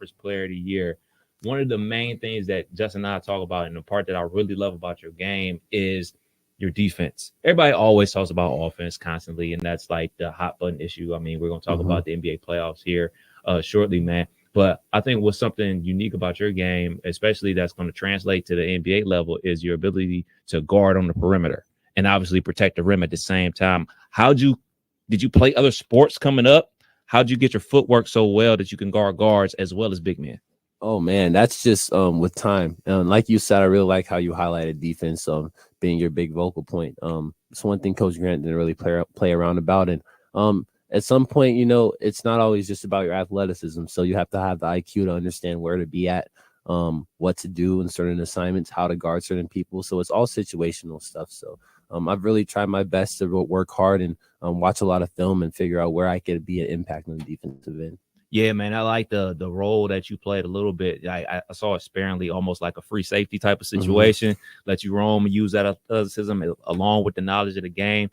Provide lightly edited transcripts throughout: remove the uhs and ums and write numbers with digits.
Conference Player of the Year. One of the main things that Justin and I talk about, and the part that I really love about your game, is your defense. Everybody always talks about offense constantly, and that's like the hot button issue. I mean, we're going to talk about the NBA playoffs here shortly, man. But I think what's something unique about your game, especially that's going to translate to the NBA level, is your ability to guard on the perimeter and obviously protect the rim at the same time. Did you play other sports coming up? How'd you get your footwork so well that you can guard guards as well as big men? Oh man, that's just with time. Like you said, I really like how you highlighted defense being your big vocal point. It's one thing Coach Grant didn't really play around about. And at some point, it's not always just about your athleticism. So you have to have the IQ to understand where to be at, what to do in certain assignments, how to guard certain people. So it's all situational stuff. So I've really tried my best to work hard and watch a lot of film and figure out where I could be an impact on the defensive end. Yeah, man, I like the role that you played a little bit. I saw it sparingly, almost like a free safety type of situation. Let you roam and use that athleticism along with the knowledge of the game.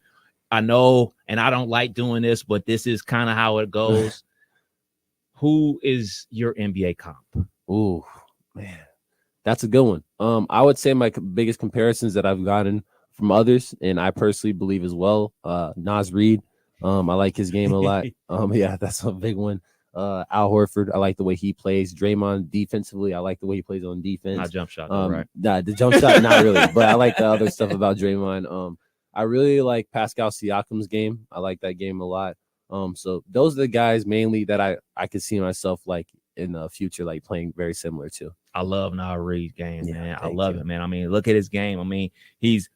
I know, and I don't like doing this, but this is kind of how it goes. Who is your NBA comp? Ooh, man, that's a good one. I would say my biggest comparisons that I've gotten from others, and I personally believe as well, Naz Reid. I like his game a lot. Yeah, that's a big one. Al Horford, I like the way he plays. Draymond, defensively, I like the way he plays on defense. Not jump shot, though, right? Nah, the jump shot, not really, but I like the other stuff about Draymond. I really like Pascal Siakam's game. I like that game a lot. So those are the guys mainly that I could see myself like in the future, like playing very similar to. I love Naz Reid's game, man. I love it, man. I mean, look at his game. I mean, he's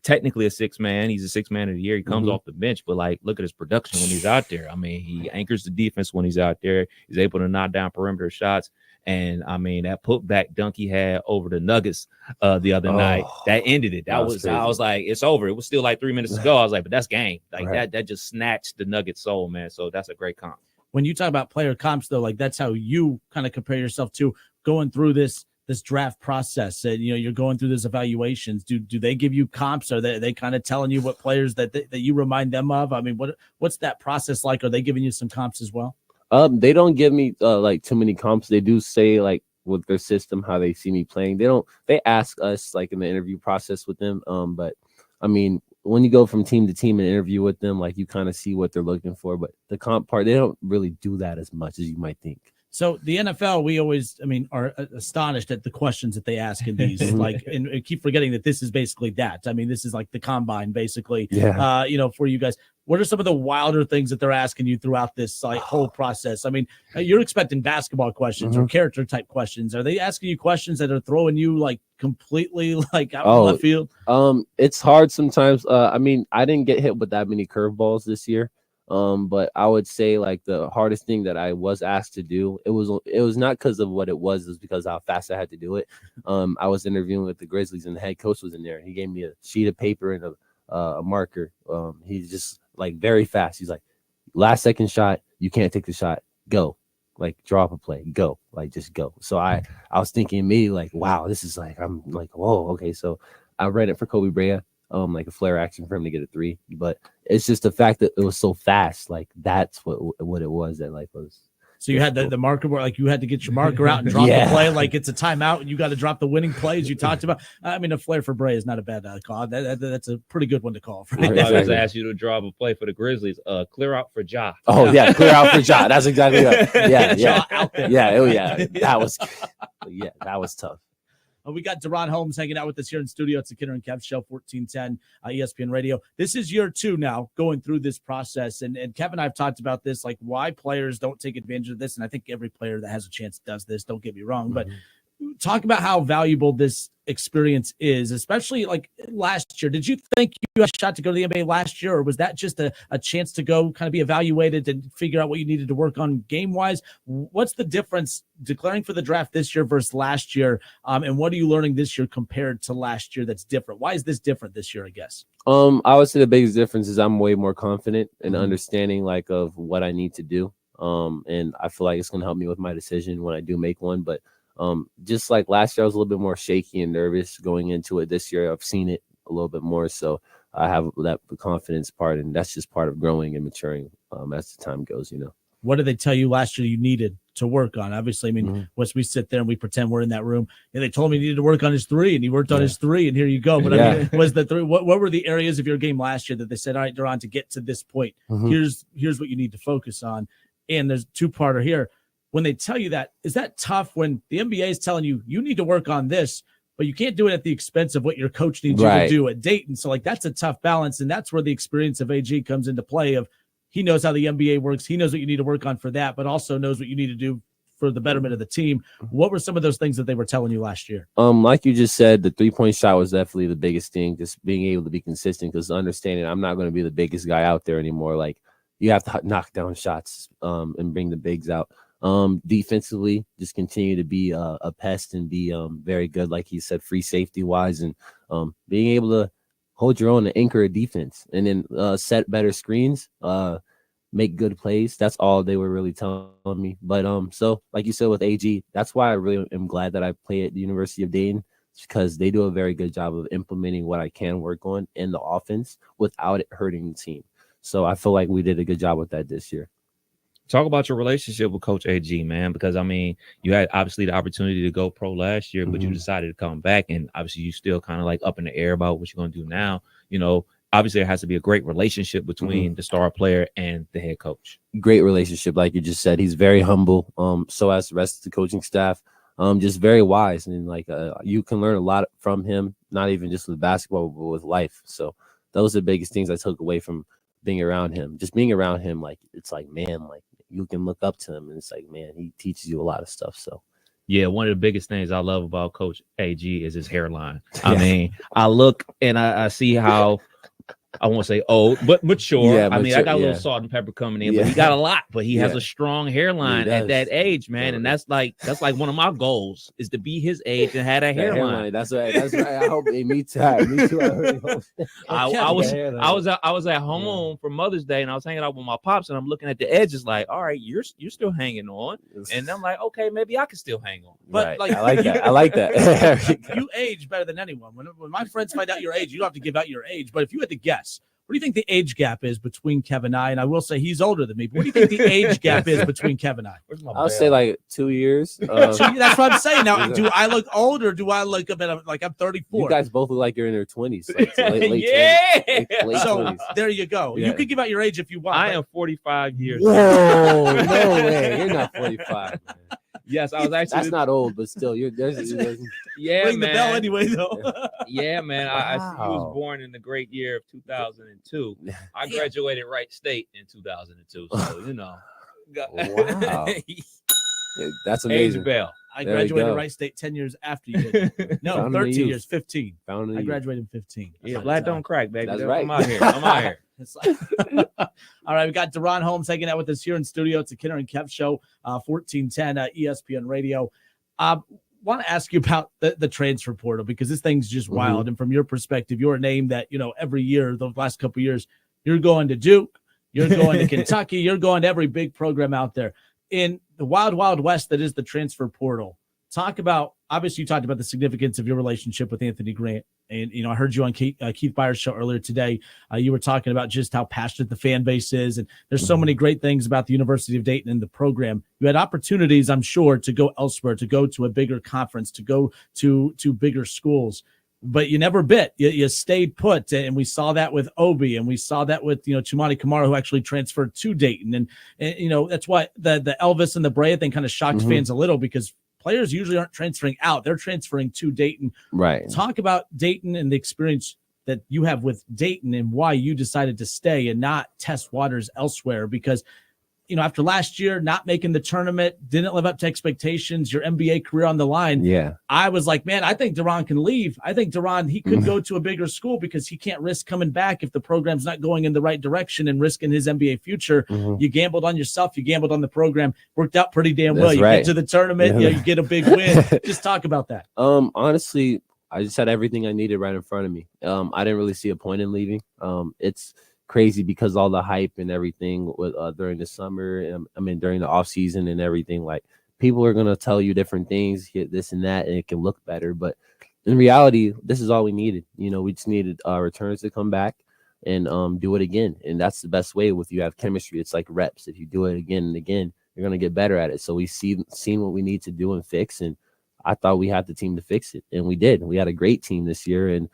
technically a six man. He's a 6 man of the year. He comes off the bench, but like, look at his production when he's out there. I mean, he anchors the defense when he's out there. He's able to knock down perimeter shots. And I mean, that putback dunk he had over the Nuggets the other night, that ended it. That was I was like, it's over. It was still like 3 minutes to go. I was like, but that's game. Like that just snatched the Nuggets soul, man. So that's a great comp. When you talk about player comps, though, like that's how you kind of compare yourself to going through this draft process. And you're going through these evaluations. Do they give you comps? Are they kind of telling you what players that you remind them of? I mean, what's that process like? Are they giving you some comps as well? They don't give me like too many comps. They do say like with their system how they see me playing. They ask us like in the interview process with them. But I mean, when you go from team to team and interview with them, like you kind of see what they're looking for. But the comp part, they don't really do that as much as you might think. So the NFL, we always, are astonished at the questions that they ask in these, like, and keep forgetting that this is basically that. I mean, this is like the combine, basically. Yeah. For you guys. What are some of the wilder things that they're asking you throughout this like whole process? I mean, you're expecting basketball questions or character type questions. Are they asking you questions that are throwing you like completely like out of left field? It's hard sometimes. I mean, I didn't get hit with that many curveballs this year. But I would say like the hardest thing that I was asked to do, it was not because of what it was because how fast I had to do it. I was interviewing with the Grizzlies and the head coach was in there and he gave me a sheet of paper and a marker. He's just like very fast. He's like, last second shot, you can't take the shot, go. Like draw up a play, go, like just go. So I was thinking immediately like, wow, this is like, I'm like, whoa, okay. So I read it for Kobe Bryant. Like a flare action for him to get a 3, but it's just the fact that it was so fast. Like that's what it was that like was. So you had the marker where like you had to get your marker out and drop the play. Like it's a timeout and you got to drop the winning plays you talked about. I mean, a flare for Bray is not a bad call. That's a pretty good one to call. I was asked you to drop a play for the Grizzlies. Clear out for Ja. Oh yeah, clear out for Ja. That's exactly right. Yeah. Ja out there. Yeah. That was tough. We got DaRon Holmes hanging out with us here in studio. It's the Kidder and Kev Show, 1410 ESPN Radio. This is year 2 now going through this process. And Kev and I have talked about this, like why players don't take advantage of this. And I think every player that has a chance does this. Don't get me wrong. But talk about how valuable this experience is, especially like last year. Did you think you had a shot to go to the NBA last year, or was that just a chance to go kind of be evaluated and figure out what you needed to work on game-wise? What's the difference declaring for the draft this year versus last year? And what are you learning this year compared to last year that's different? Why is this different this year, I guess? I would say the biggest difference is I'm way more confident in understanding like of what I need to do. And I feel like it's going to help me with my decision when I do make one. But just like last year, I was a little bit more shaky and nervous going into it. This year, I've seen it a little bit more. So I have that confidence part, and that's just part of growing and maturing as the time goes, What did they tell you last year you needed to work on. Obviously, I mean, Mm-hmm. once we sit there and we pretend we're in that room, and they told me he needed to work on his three, and he worked on his three, and here you go. But I mean, was the three? What were the areas of your game last year that they said, all right, DaRon, to get to this point, here's what you need to focus on? And there's two-parter here. When they tell you that, is that tough when the NBA is telling you need to work on this, but you can't do it at the expense of what your coach needs you to do at Dayton? So like that's a tough balance, and that's where the experience of AG comes into play. Of he knows how the NBA works, he knows what you need to work on for that, but also knows what you need to do for the betterment of the team. What were some of those things that they were telling you last year? Like you just said, the 3-point shot was definitely the biggest thing. Just being able to be consistent, because understanding I'm not going to be the biggest guy out there anymore. Like you have to knock down shots and bring the bigs out. Defensively, just continue to be a pest and be very good, like he said, free safety wise, and being able to hold your own and anchor a defense, and then set better screens, make good plays. That's all they were really telling me. But so like you said with AG, that's why I really am glad that I play at the University of Dayton, because they do a very good job of implementing what I can work on in the offense without it hurting the team. So I feel like we did a good job with that this year. Talk about your relationship with Coach AG, man, because I mean, you had obviously the opportunity to go pro last year, but you decided to come back, and obviously you still kind of like up in the air about what you're going to do now. You know, obviously there has to be a great relationship between the star player and the head coach. Great relationship, like you just said. He's very humble. So as the rest of the coaching staff, just very wise, and like you can learn a lot from him, not even just with basketball, but with life. So those are the biggest things I took away from being around him. Just being around him, like it's like, man, like you can look up to him, and it's like, man, he teaches you a lot of stuff. So yeah, one of the biggest things I love about Coach AG is his hairline. I mean, I look and I see how, I won't say old, but mature. Yeah, I mean, I got a little salt and pepper coming in, but he got a lot. But he has a strong hairline at that age, man. And that's like one of my goals, is to be his age and have a hairline. That's right. That's right. I hope me too. Me too. I was at home for Mother's Day, and I was hanging out with my pops, and I'm looking at the edges, like, all right, you're still hanging on, and I'm like, okay, maybe I can still hang on. But like, I like that. I like that. You age better than anyone. When my friends find out your age, you don't have to give out your age. But if you had to guess, what do you think the age gap is between Kev and I? And I will say he's older than me. But what do you think the age gap is between Kev and I? I'll say like 2 years. So that's what I'm saying. Now, do I look old, or do I look a bit like I'm 34? You guys both look like you're in your 20s. Like late 20s. Late so 20s. There you go. Yeah. You can give out your age if you want. I am 45 years old. Whoa, no way. You're not 45, man. Yes, I was actually. That's not old, but still, there's yeah, ring man. the bell anyway, though. Yeah, man. I was born in the great year of 2002. I graduated Wright State in 2002, so you know. Wow, that's amazing. Age bell. I graduated Wright State 10 years after you did. No, 13 years, 15. I graduated in 15. Yeah, Black don't crack, baby. That's right. I'm out here. All right, we got DaRon Holmes hanging out with us here in studio. It's a Kinner and Kev Show, 1410 ESPN Radio. Want to ask you about the transfer portal, because this thing's just wild. And from your perspective, you're a name that, you know, every year, the last couple of years, you're going to Duke, you're going to Kentucky, you're going to every big program out there. In the wild, wild west that is the transfer portal, talk about, obviously you talked about the significance of your relationship with Anthony Grant. And, you know, I heard you on Keith Byers' show earlier today. You were talking about just how passionate the fan base is. And there's so many great things about the University of Dayton and the program. You had opportunities, I'm sure, to go elsewhere, to go to a bigger conference, to go to bigger schools. But you never bit. You stayed put. And we saw that with Obi, and we saw that with, you know, Chumani Kamara, who actually transferred to Dayton. And you know, that's why the Elvis and the Brea thing kind of shocked fans a little, because players usually aren't transferring out. They're transferring to Dayton. Right. Talk about Dayton and the experience that you have with Dayton and why you decided to stay and not test waters elsewhere. Because, you know, after last year, not making the tournament, didn't live up to expectations, your NBA career on the line. Yeah. I was like, man, I think DaRon can leave. I think DaRon, he could go to a bigger school, because he can't risk coming back if the program's not going in the right direction and risking his NBA future. You gambled on yourself. You gambled on the program. Worked out pretty damn well. That's you right. get to the tournament. You get a big win. Just talk about that. Honestly, I just had everything I needed right in front of me. I didn't really see a point in leaving. It's crazy because all the hype and everything with during the summer, I mean during the off season and everything, like people are gonna tell you different things, get this and that, and it can look better. But in reality, this is all we needed. You know, we just needed returns to come back and do it again, and that's the best way. With you have chemistry, it's like reps. If you do it again and again, you're gonna get better at it. So we seen what we need to do and fix, and I thought we had the team to fix it, and we did. We had a great team this year, and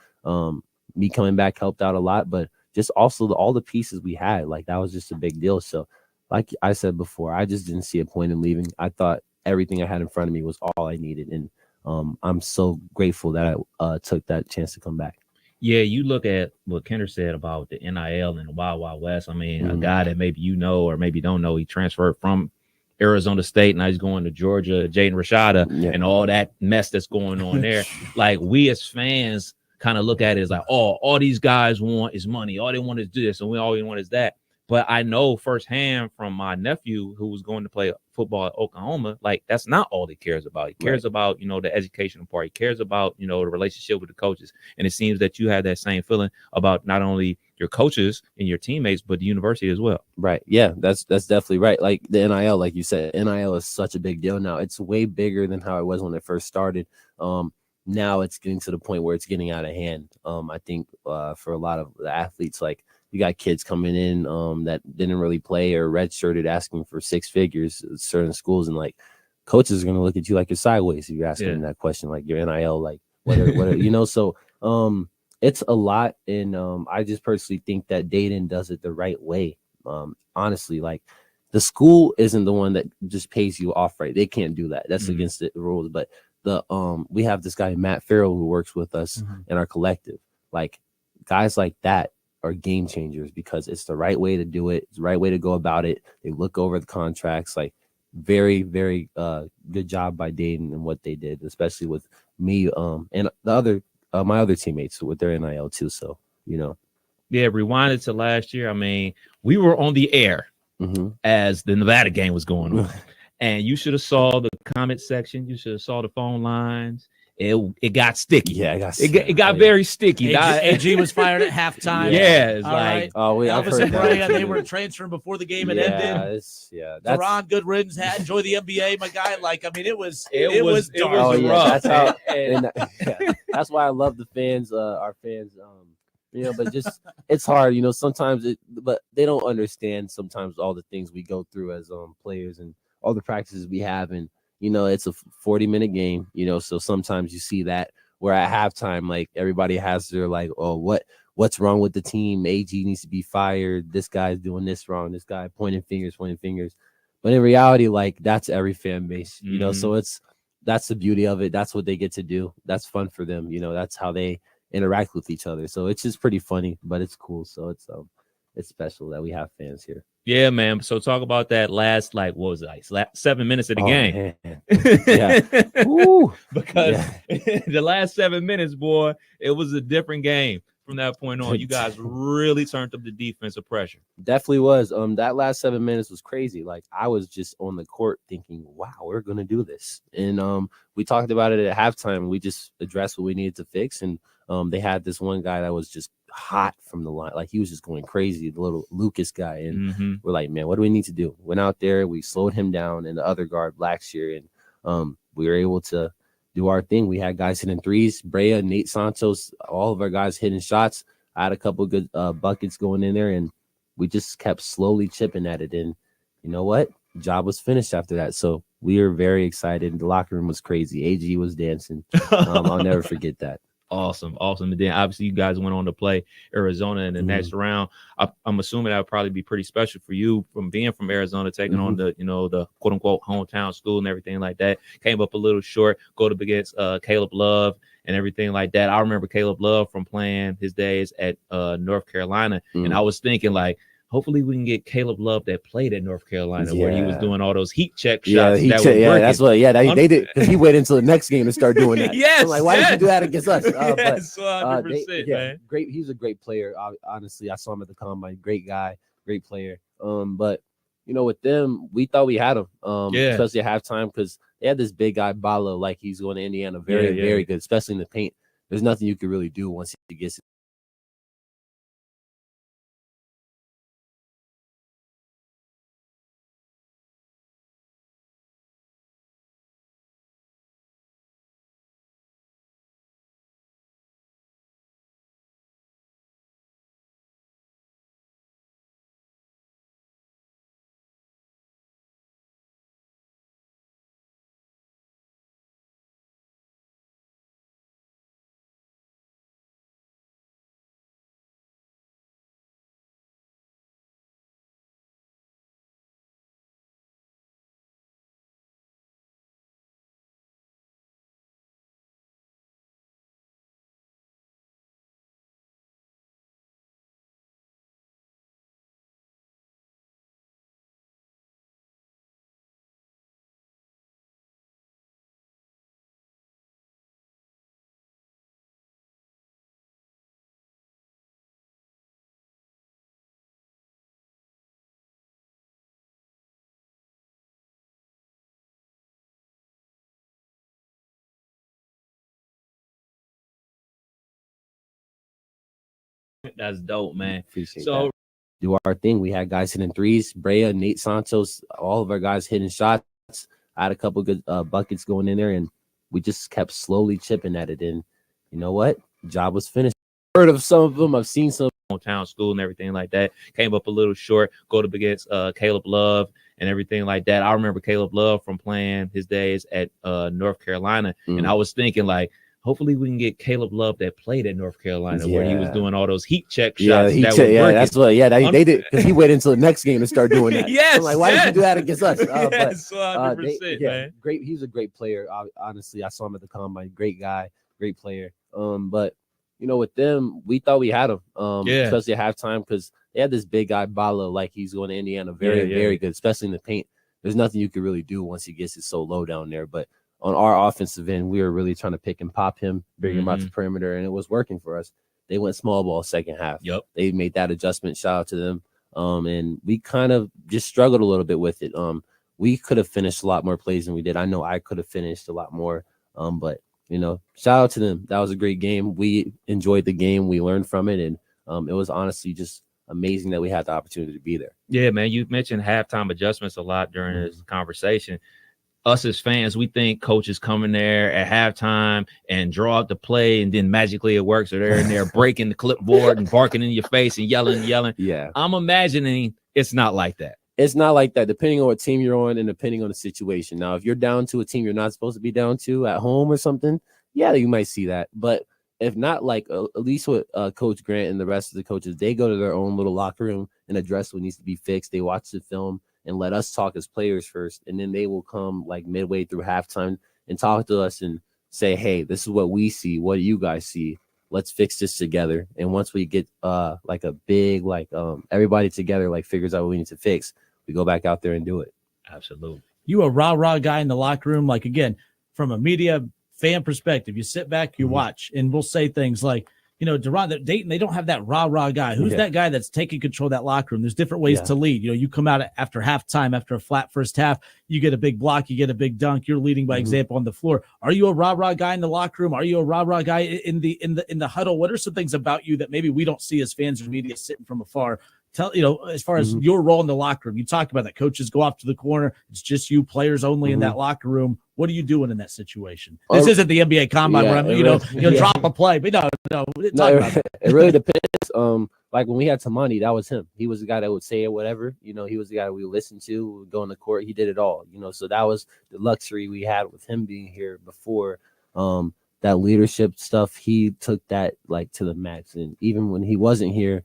me coming back helped out a lot, but just also all the pieces we had, like that was just a big deal. So, like I said before, I just didn't see a point in leaving. I thought everything I had in front of me was all I needed, and I'm so grateful that I took that chance to come back. Yeah, you look at what Kendra said about the NIL and the Wild Wild West. I mean, a Mhm. guy that maybe you know or maybe don't know, he transferred from Arizona State, now he's going to Georgia, Jaden Rashada, Yeah. and all that mess that's going on there. Like, we as fans kind of look at it as like, oh, all these guys want is money. All they want is this, and all we want is that. But I know firsthand from my nephew who was going to play football at Oklahoma, like that's not all he cares about. He cares about, the educational part. He cares about, the relationship with the coaches. And it seems that you have that same feeling about not only your coaches and your teammates, but the university as well. Right. Yeah, that's definitely right. Like the NIL, like you said, NIL is such a big deal now. It's way bigger than how it was when it first started. Now it's getting to the point where it's getting out of hand. I think for a lot of the athletes, like you got kids coming in that didn't really play or redshirted asking for six figures at certain schools, and like coaches are gonna look at you like you're sideways if you're asking them that question, like your NIL, like what are so it's a lot, and I just personally think that Dayton does it the right way. Honestly, like the school isn't the one that just pays you off right. They can't do that. That's against the rules. But the we have this guy Matt Farrell who works with us in our collective. Like guys like that are game changers because it's the right way to do it. It's the right way to go about it. They look over the contracts. Like very, very good job by Dayton and what they did, especially with me and the other my other teammates with their NIL too. So Yeah, rewinded to last year. I mean, we were on the air as the Nevada game was going on. And you should have saw the comment section. You should have saw the phone lines. It got sticky. Yeah, it got very sticky. AG was fired at halftime. Yeah, it's all like right. I've Elvis heard and that Brea, too. they were transferring before the game had ended. That's DaRon, good riddance. Enjoy the NBA, my guy. Like, I mean, it was dark. Oh, yeah, that's how. That's why I love the fans. Our fans. But just it's hard. Sometimes but they don't understand sometimes all the things we go through as players and all the practices we have, and it's a 40-minute game. So sometimes you see that where at halftime, like everybody has their like, oh, what's wrong with the team? AG needs to be fired. This guy's doing this wrong. This guy pointing fingers. But in reality, like that's every fan base, so that's the beauty of it. That's what they get to do. That's fun for them. That's how they interact with each other. So it's just pretty funny, but it's cool. So it's special that we have fans here. Yeah, man. So talk about that last, like, what was it, like 7 minutes of the game? Yeah. Because the last 7 minutes, boy, it was a different game from that point on. You guys really turned up the defensive pressure. Definitely was. That last 7 minutes was crazy. Like I was just on the court thinking, wow, we're gonna do this. And we talked about it at halftime. We just addressed what we needed to fix. And they had this one guy that was just hot from the line. Like he was just going crazy, the little Lucas guy. And we're like, man, what do we need to do? Went out there, we slowed him down, and the other guard Blackshear, and we were able to do our thing. We had guys hitting threes, Brea, Nate Santos, all of our guys hitting shots. I had a couple of good buckets going in there, and we just kept slowly chipping at it. And you know what? Job was finished after that. So we were very excited. The locker room was crazy. AG was dancing. I'll never forget that. Awesome. And then obviously you guys went on to play Arizona in the next round. I'm assuming that would probably be pretty special for you from being from Arizona, taking on the the quote unquote hometown school and everything like that. Came up a little short, go up against Caleb Love and everything like that. I remember Caleb Love from playing his days at North Carolina, and I was thinking like, hopefully we can get Caleb Love that played at North Carolina where he was doing all those heat check shots. That's what. Yeah, they did, because he waited until the next game to start doing that. Yes, I'm like, why did you do that against us? Yes, 100%, man. Great. He's a great player. Honestly, I saw him at the combine. Great guy, great player. But with them, we thought we had him. Especially at halftime, because they had this big guy Balo, like he's going to Indiana, very good, especially in the paint. There's nothing you can really do once he gets That's dope, man. Appreciate So that. Do our thing. We had guys hitting threes. Brea, Nate Santos, all of our guys hitting shots. I had a couple good buckets going in there, and we just kept slowly chipping at it. And you know what? Job was finished. Heard of some of them. I've seen some. hometown school and everything like that. Came up a little short, go up against Caleb Love and everything like that. I remember Caleb Love from playing his days at North Carolina. And I was thinking, like, hopefully we can get Caleb Love that played at North Carolina where he was doing all those heat check shots. That's what. Yeah, they did, because he waited until the next game to start doing that. Yes, I'm like, why did you do that against us? Yes, 100%, man. Great. He's a great player. Honestly, I saw him at the combine. Great guy, great player. But you know, with them, we thought we had him. Especially at halftime, because they had this big guy Bala, like he's going to Indiana, very good, especially in the paint. There's nothing you could really do once he gets it so low down there. But on our offensive end, we were really trying to pick and pop him, bring him out to perimeter, and it was working for us. They went small ball second half. Yep. They made that adjustment. Shout out to them. And we kind of just struggled a little bit with it. We could have finished a lot more plays than we did. I know I could have finished a lot more. But you know, shout out to them. That was a great game. We enjoyed the game. We learned from it, and it was honestly just amazing that we had the opportunity to be there. Yeah, man. You mentioned halftime adjustments a lot during this conversation. Us as fans, we think coaches come in there at halftime and draw up the play, and then magically it works. Or they're in there breaking the clipboard and barking in your face and yelling. Yeah, I'm imagining it's not like that. It's not like that, depending on what team you're on and depending on the situation. Now, if you're down to a team you're not supposed to be down to at home or something, yeah, you might see that. But if not, like at least with Coach Grant and the rest of the coaches, they go to their own little locker room and address what needs to be fixed. They watch the film and let us talk as players first, and then they will come like midway through halftime and talk to us and say, hey, this is what we see. What do you guys see? Let's fix this together. And once we get like a big, like everybody together, like figures out what we need to fix, we go back out there and do it. Absolutely. You a rah-rah guy in the locker room, like, again, from a media fan perspective, you sit back, you watch, and we'll say things like, you know, DaRon, Dayton, they don't have that rah-rah guy. Who's that guy that's taking control of that locker room? There's different ways to lead. You know, you come out after halftime, after a flat first half, you get a big block, you get a big dunk, you're leading by example on the floor. Are you a rah-rah guy in the locker room? Are you a rah-rah guy in the huddle? What are some things about you that maybe we don't see as fans or media sitting from afar? Tell, you know, as far as your role in the locker room, you talk about that. Coaches go off to the corner. It's just you, players only in that locker room. What are you doing in that situation? This isn't the NBA combine where I'm, you know, drop a play, but no. It really depends. Like when we had Tamani, that was him. He was the guy that would say it, whatever. You know, he was the guy we listened to. We would go on the court. He did it all. You know, so that was the luxury we had with him being here before. That leadership stuff, he took that like to the max. And even when he wasn't here,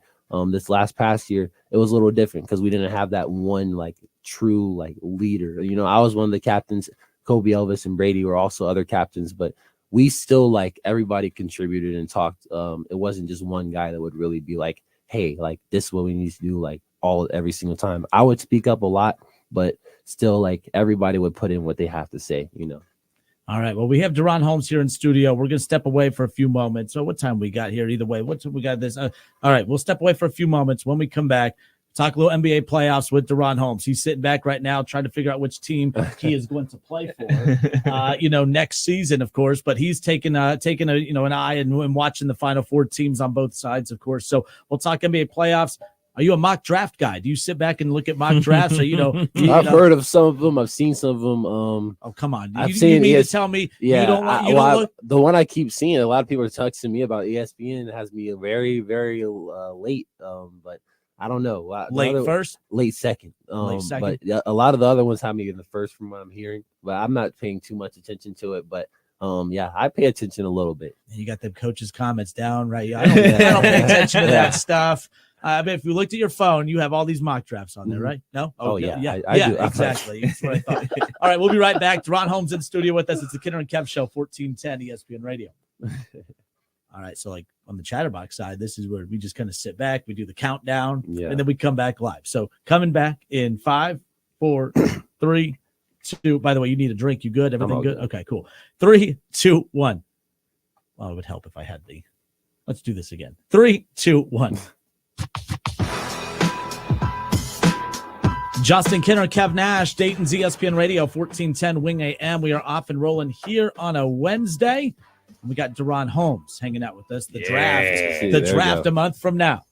this last past year, it was a little different because we didn't have that one like true like leader. You know, I was one of the captains. Kobe, Elvis, and Brady were also other captains, but we still like everybody contributed and talked. It wasn't just one guy that would really be like, hey, like this is what we need to do like every single time. I would speak up a lot, but still like everybody would put in what they have to say, you know. All right. Well, we have DaRon Holmes here in studio. We're going to step away for a few moments. So what time we got here? Either way, we got this. All right. We'll step away for a few moments. When we come back, talk a little NBA playoffs with DaRon Holmes. He's sitting back right now trying to figure out which team he is going to play for, you know, next season, of course. But he's taking an eye and watching the Final Four teams on both sides, of course. So we'll talk NBA playoffs. Are you a mock draft guy? Do you sit back and look at mock drafts? Or, I've heard of some of them. I've seen some of them. Oh, come on. I've seen you mean to tell me you don't look? The one I keep seeing, a lot of people are texting me about ESPN. It has me very, very late. But I don't know. Late second. But a lot of the other ones have me in the first from what I'm hearing. But I'm not paying too much attention to it. But I pay attention a little bit. And you got the coaches' comments down, right? I don't pay attention to that stuff. But if you looked at your phone, you have all these mock drafts on there, right? No? Oh, yeah. I do. Exactly. That's what I thought. All right, we'll be right back. DaRon Holmes in studio with us. It's the Kinner and Kev Show, 1410 ESPN Radio. All right, so like on the Chatterbox side, this is where we just kind of sit back, we do the countdown, and then we come back live. So coming back in 5, 4, 3, 2. By the way, you need a drink. You good? Everything good? Okay, cool. 3, 2, 1. Well, it would help if I had the. Let's do this again. 3, 2, 1. Justin Kinner, Kev Nash, Dayton's ESPN Radio, 1410 Wing AM. We are off and rolling here on a Wednesday. We got DaRon Holmes hanging out with us. The Yeah. draft a month from now.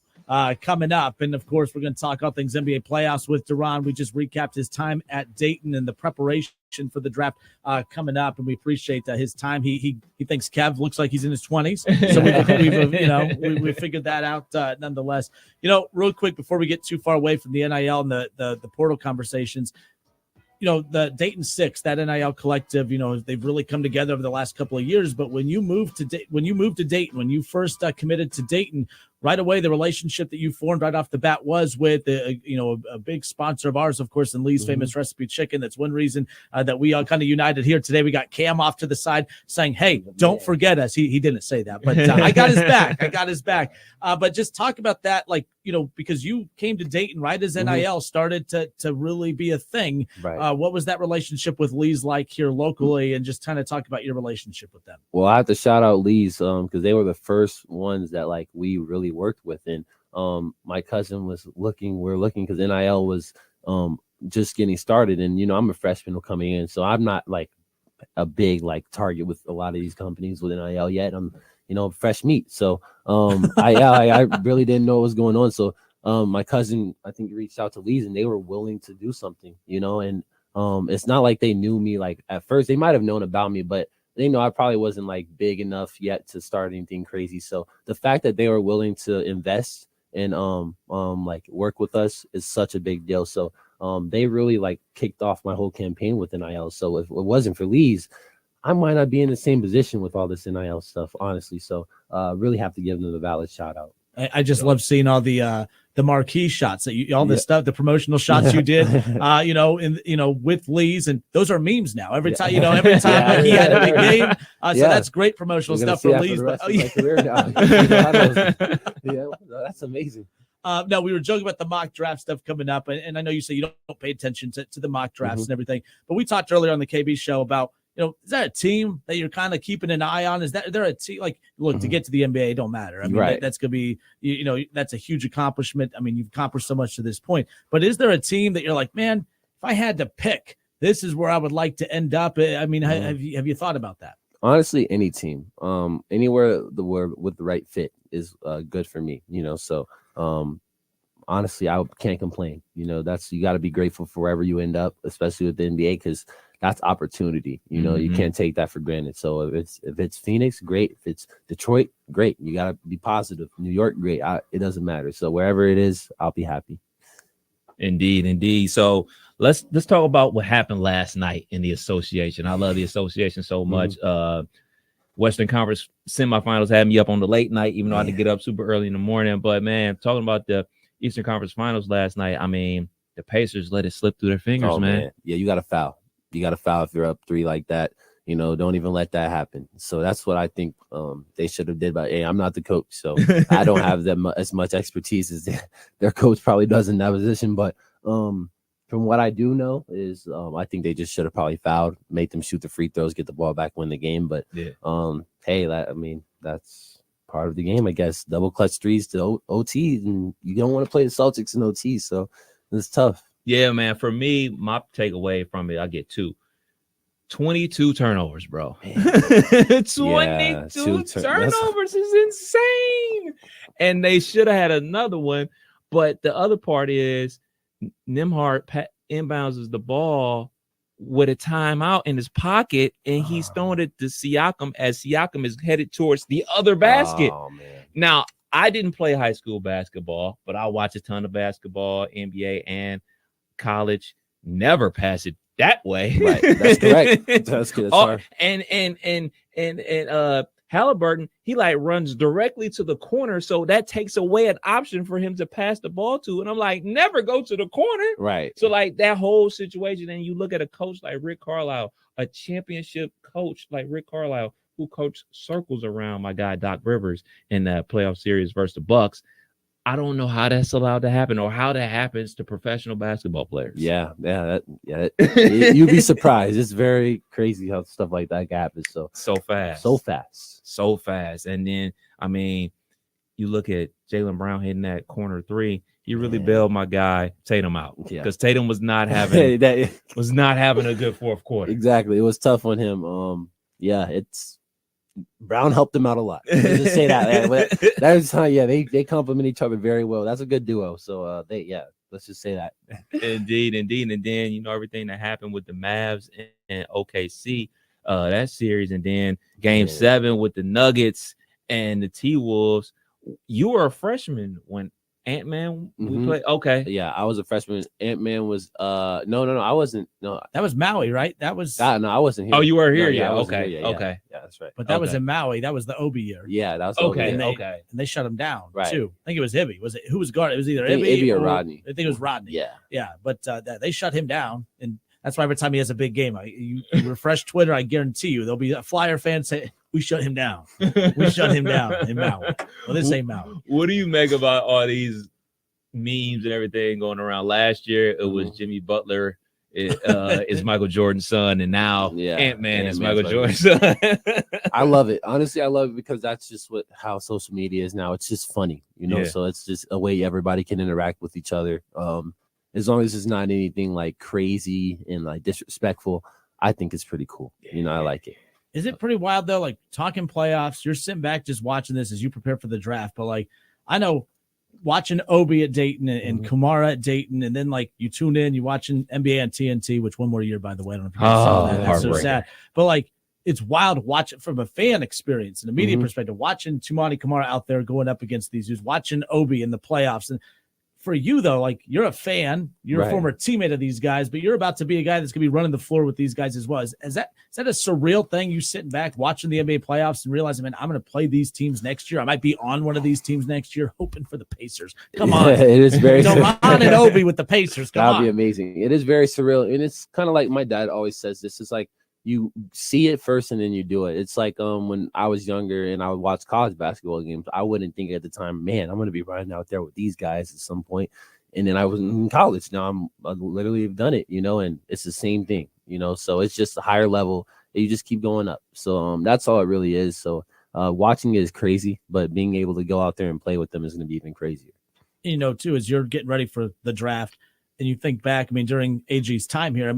Coming up. And of course, we're going to talk all things NBA playoffs with DaRon. We just recapped his time at Dayton and the preparation for the draft coming up, and we appreciate his time. He thinks Kev looks like he's in his 20s, so we figured that out nonetheless. Real quick before we get too far away from the NIL and the portal conversations. The Dayton Six, that NIL collective, they've really come together over the last couple of years. But when you moved to Dayton, when you first committed to Dayton, right away, the relationship that you formed right off the bat was with a big sponsor of ours, of course, in Lee's Famous Recipe Chicken. That's one reason that we all kind of united here today. We got Cam off to the side saying, "Hey, don't forget us." He didn't say that, but I got his back. But just talk about that, because you came to Dayton right as NIL started to really be a thing. Right. What was that relationship with Lee's like here locally, and just kind of talk about your relationship with them? Well, I have to shout out Lee's because they were the first ones that we really worked with. And my cousin was looking because NIL was just getting started. And, I'm a freshman coming in, so I'm not a big target with a lot of these companies with NIL yet. I'm, fresh meat. So I really didn't know what was going on. So my cousin, I think, reached out to Lee's and they were willing to do something, and it's not like they knew me at first. They might have known about me, but they know I probably wasn't big enough yet to start anything crazy. So the fact that they were willing to invest and work with us is such a big deal. So they really kicked off my whole campaign with NIL. So if it wasn't for Lee's, I might not be in the same position with all this NIL stuff, honestly. So really have to give them a valid shout out. I just love seeing all the marquee shots that this stuff, the promotional shots you did, with Lee's, and those are memes now. Every time, he had a big game. So that's great promotional stuff for Lee's. That's amazing. No, we were joking about the mock draft stuff coming up, and I know you say you don't pay attention to the mock drafts and everything, but we talked earlier on the KB show about, is that a team that you're kind of keeping an eye on? Is there a team to get to the NBA? It don't matter. I mean, that's going to be, that's a huge accomplishment. I mean, you've accomplished so much to this point, but is there a team that you're like, man, if I had to pick, this is where I would like to end up? I mean, have you thought about that? Honestly, any team, anywhere with the right fit is good for me, so honestly, I can't complain. You got to be grateful for wherever you end up, especially with the NBA, because that's opportunity. You can't take that for granted. So if it's Phoenix, great. If it's Detroit, great. You got to be positive. New York, great. It doesn't matter. So wherever it is, I'll be happy. Indeed. So let's talk about what happened last night in the association. I love the association so much. Western Conference semifinals had me up on the late night, even though I had to get up super early in the morning. But man, talking about the Eastern Conference Finals last night, I mean, the Pacers let it slip through their fingers, man. Yeah, you got to foul. You got to foul if you're up 3 like that. Don't even let that happen. So that's what I think they should have did. But hey, I'm not the coach, so I don't have as much expertise as their coach probably does in that position. But from what I do know is I think they just should have probably fouled, made them shoot the free throws, get the ball back, win the game. But hey, that's part of the game, I guess. Double clutch threes to OT, and you don't want to play the Celtics in OT, so it's tough. Yeah, man. For me, my takeaway from it, I get 22 turnovers, bro. 22 turnovers is insane. And they should have had another one. But the other part is Nembhard inbounds the ball with a timeout in his pocket, and he's throwing it to Siakam as Siakam is headed towards the other basket. Oh, man. Now, I didn't play high school basketball, but I watch a ton of basketball, NBA, and college. Never pass it that way. Right, that's correct. That's good. And Halliburton, he runs directly to the corner, so that takes away an option for him to pass the ball to. And I'm like, never go to the corner. Right. So that whole situation, and you look at a coach like Rick Carlisle, a championship coach like Rick Carlisle, who coached circles around my guy Doc Rivers in that playoff series versus the Bucks. I don't know how that's allowed to happen or how that happens to professional basketball players. Yeah. You'd be surprised. It's very crazy how stuff like that happens. So fast. And then, I mean, you look at Jaylen Brown hitting that corner 3. He really bailed my guy Tatum out because Tatum was not having a good fourth quarter. Exactly. It was tough on him. It's Brown helped him out a lot. Let's just say that. That's they complement each other very well. That's a good duo. So let's just say that. Indeed. And then everything that happened with the Mavs and OKC, that series, and then Game 7 with the Nuggets and the T-Wolves. You were a freshman when Ant-Man we played. Okay. Yeah, I was a freshman. Ant-Man was no, I wasn't. No, that was Maui, right? That was no, I wasn't here. Oh, you were here? No, yeah. Okay. Here, Yeah, that's right. But that was in Maui. That was the Obi year. Yeah, that was okay. And they shut him down too. I think it was Ibby. Was it who was guarding? It was either Ibby or Rodney. I think it was Rodney. Yeah. But they shut him down, and that's why every time he has a big game, you refresh Twitter. I guarantee you there'll be a Flyer fan say, "We shut him down. We shut him down in Maui." Well, this ain't Maui. What do you make about all these memes and everything going around? Last year it was Jimmy Butler is Michael Jordan's son, and now Ant-Man is Michael Jordan's son. I love it. Honestly, I love it because that's just how social media is now. It's just funny, so it's just a way everybody can interact with each other. As long as it's not anything like crazy and like disrespectful, I think it's pretty cool. I like it. Is it pretty wild though? Like talking playoffs, you're sitting back just watching this as you prepare for the draft, but like I know watching Obi at Dayton and Kamara at Dayton, and then like you tune in, you watching NBA on TNT, which one more year, by the way. I don't know if you guys saw that. That's so sad. But like it's wild to watch it from a fan experience and a media perspective, watching Tumani Kamara out there going up against these dudes, watching Obi in the playoffs. And for you though, like you're a fan, you're a former teammate of these guys, but you're about to be a guy that's gonna be running the floor with these guys as well. Is that a surreal thing? You sitting back watching the NBA playoffs and realizing, man, I'm gonna play these teams next year. I might be on one of these teams next year, hoping for the Pacers. Come on, it is very DaRon and Obi with the Pacers. That'd be amazing. It is very surreal, and it's kind of like my dad always says. This is like you see it first and then you do it. It's like when I was younger and I would watch college basketball games, I wouldn't think at the time, man, I'm going to be running out there with these guys at some point. And then I was in college. Now I literally have done it, and it's the same thing, so it's just a higher level. You just keep going up. So that's all it really is. So watching it is crazy, but being able to go out there and play with them is going to be even crazier. Too, as you're getting ready for the draft and you think back, during AG's time here,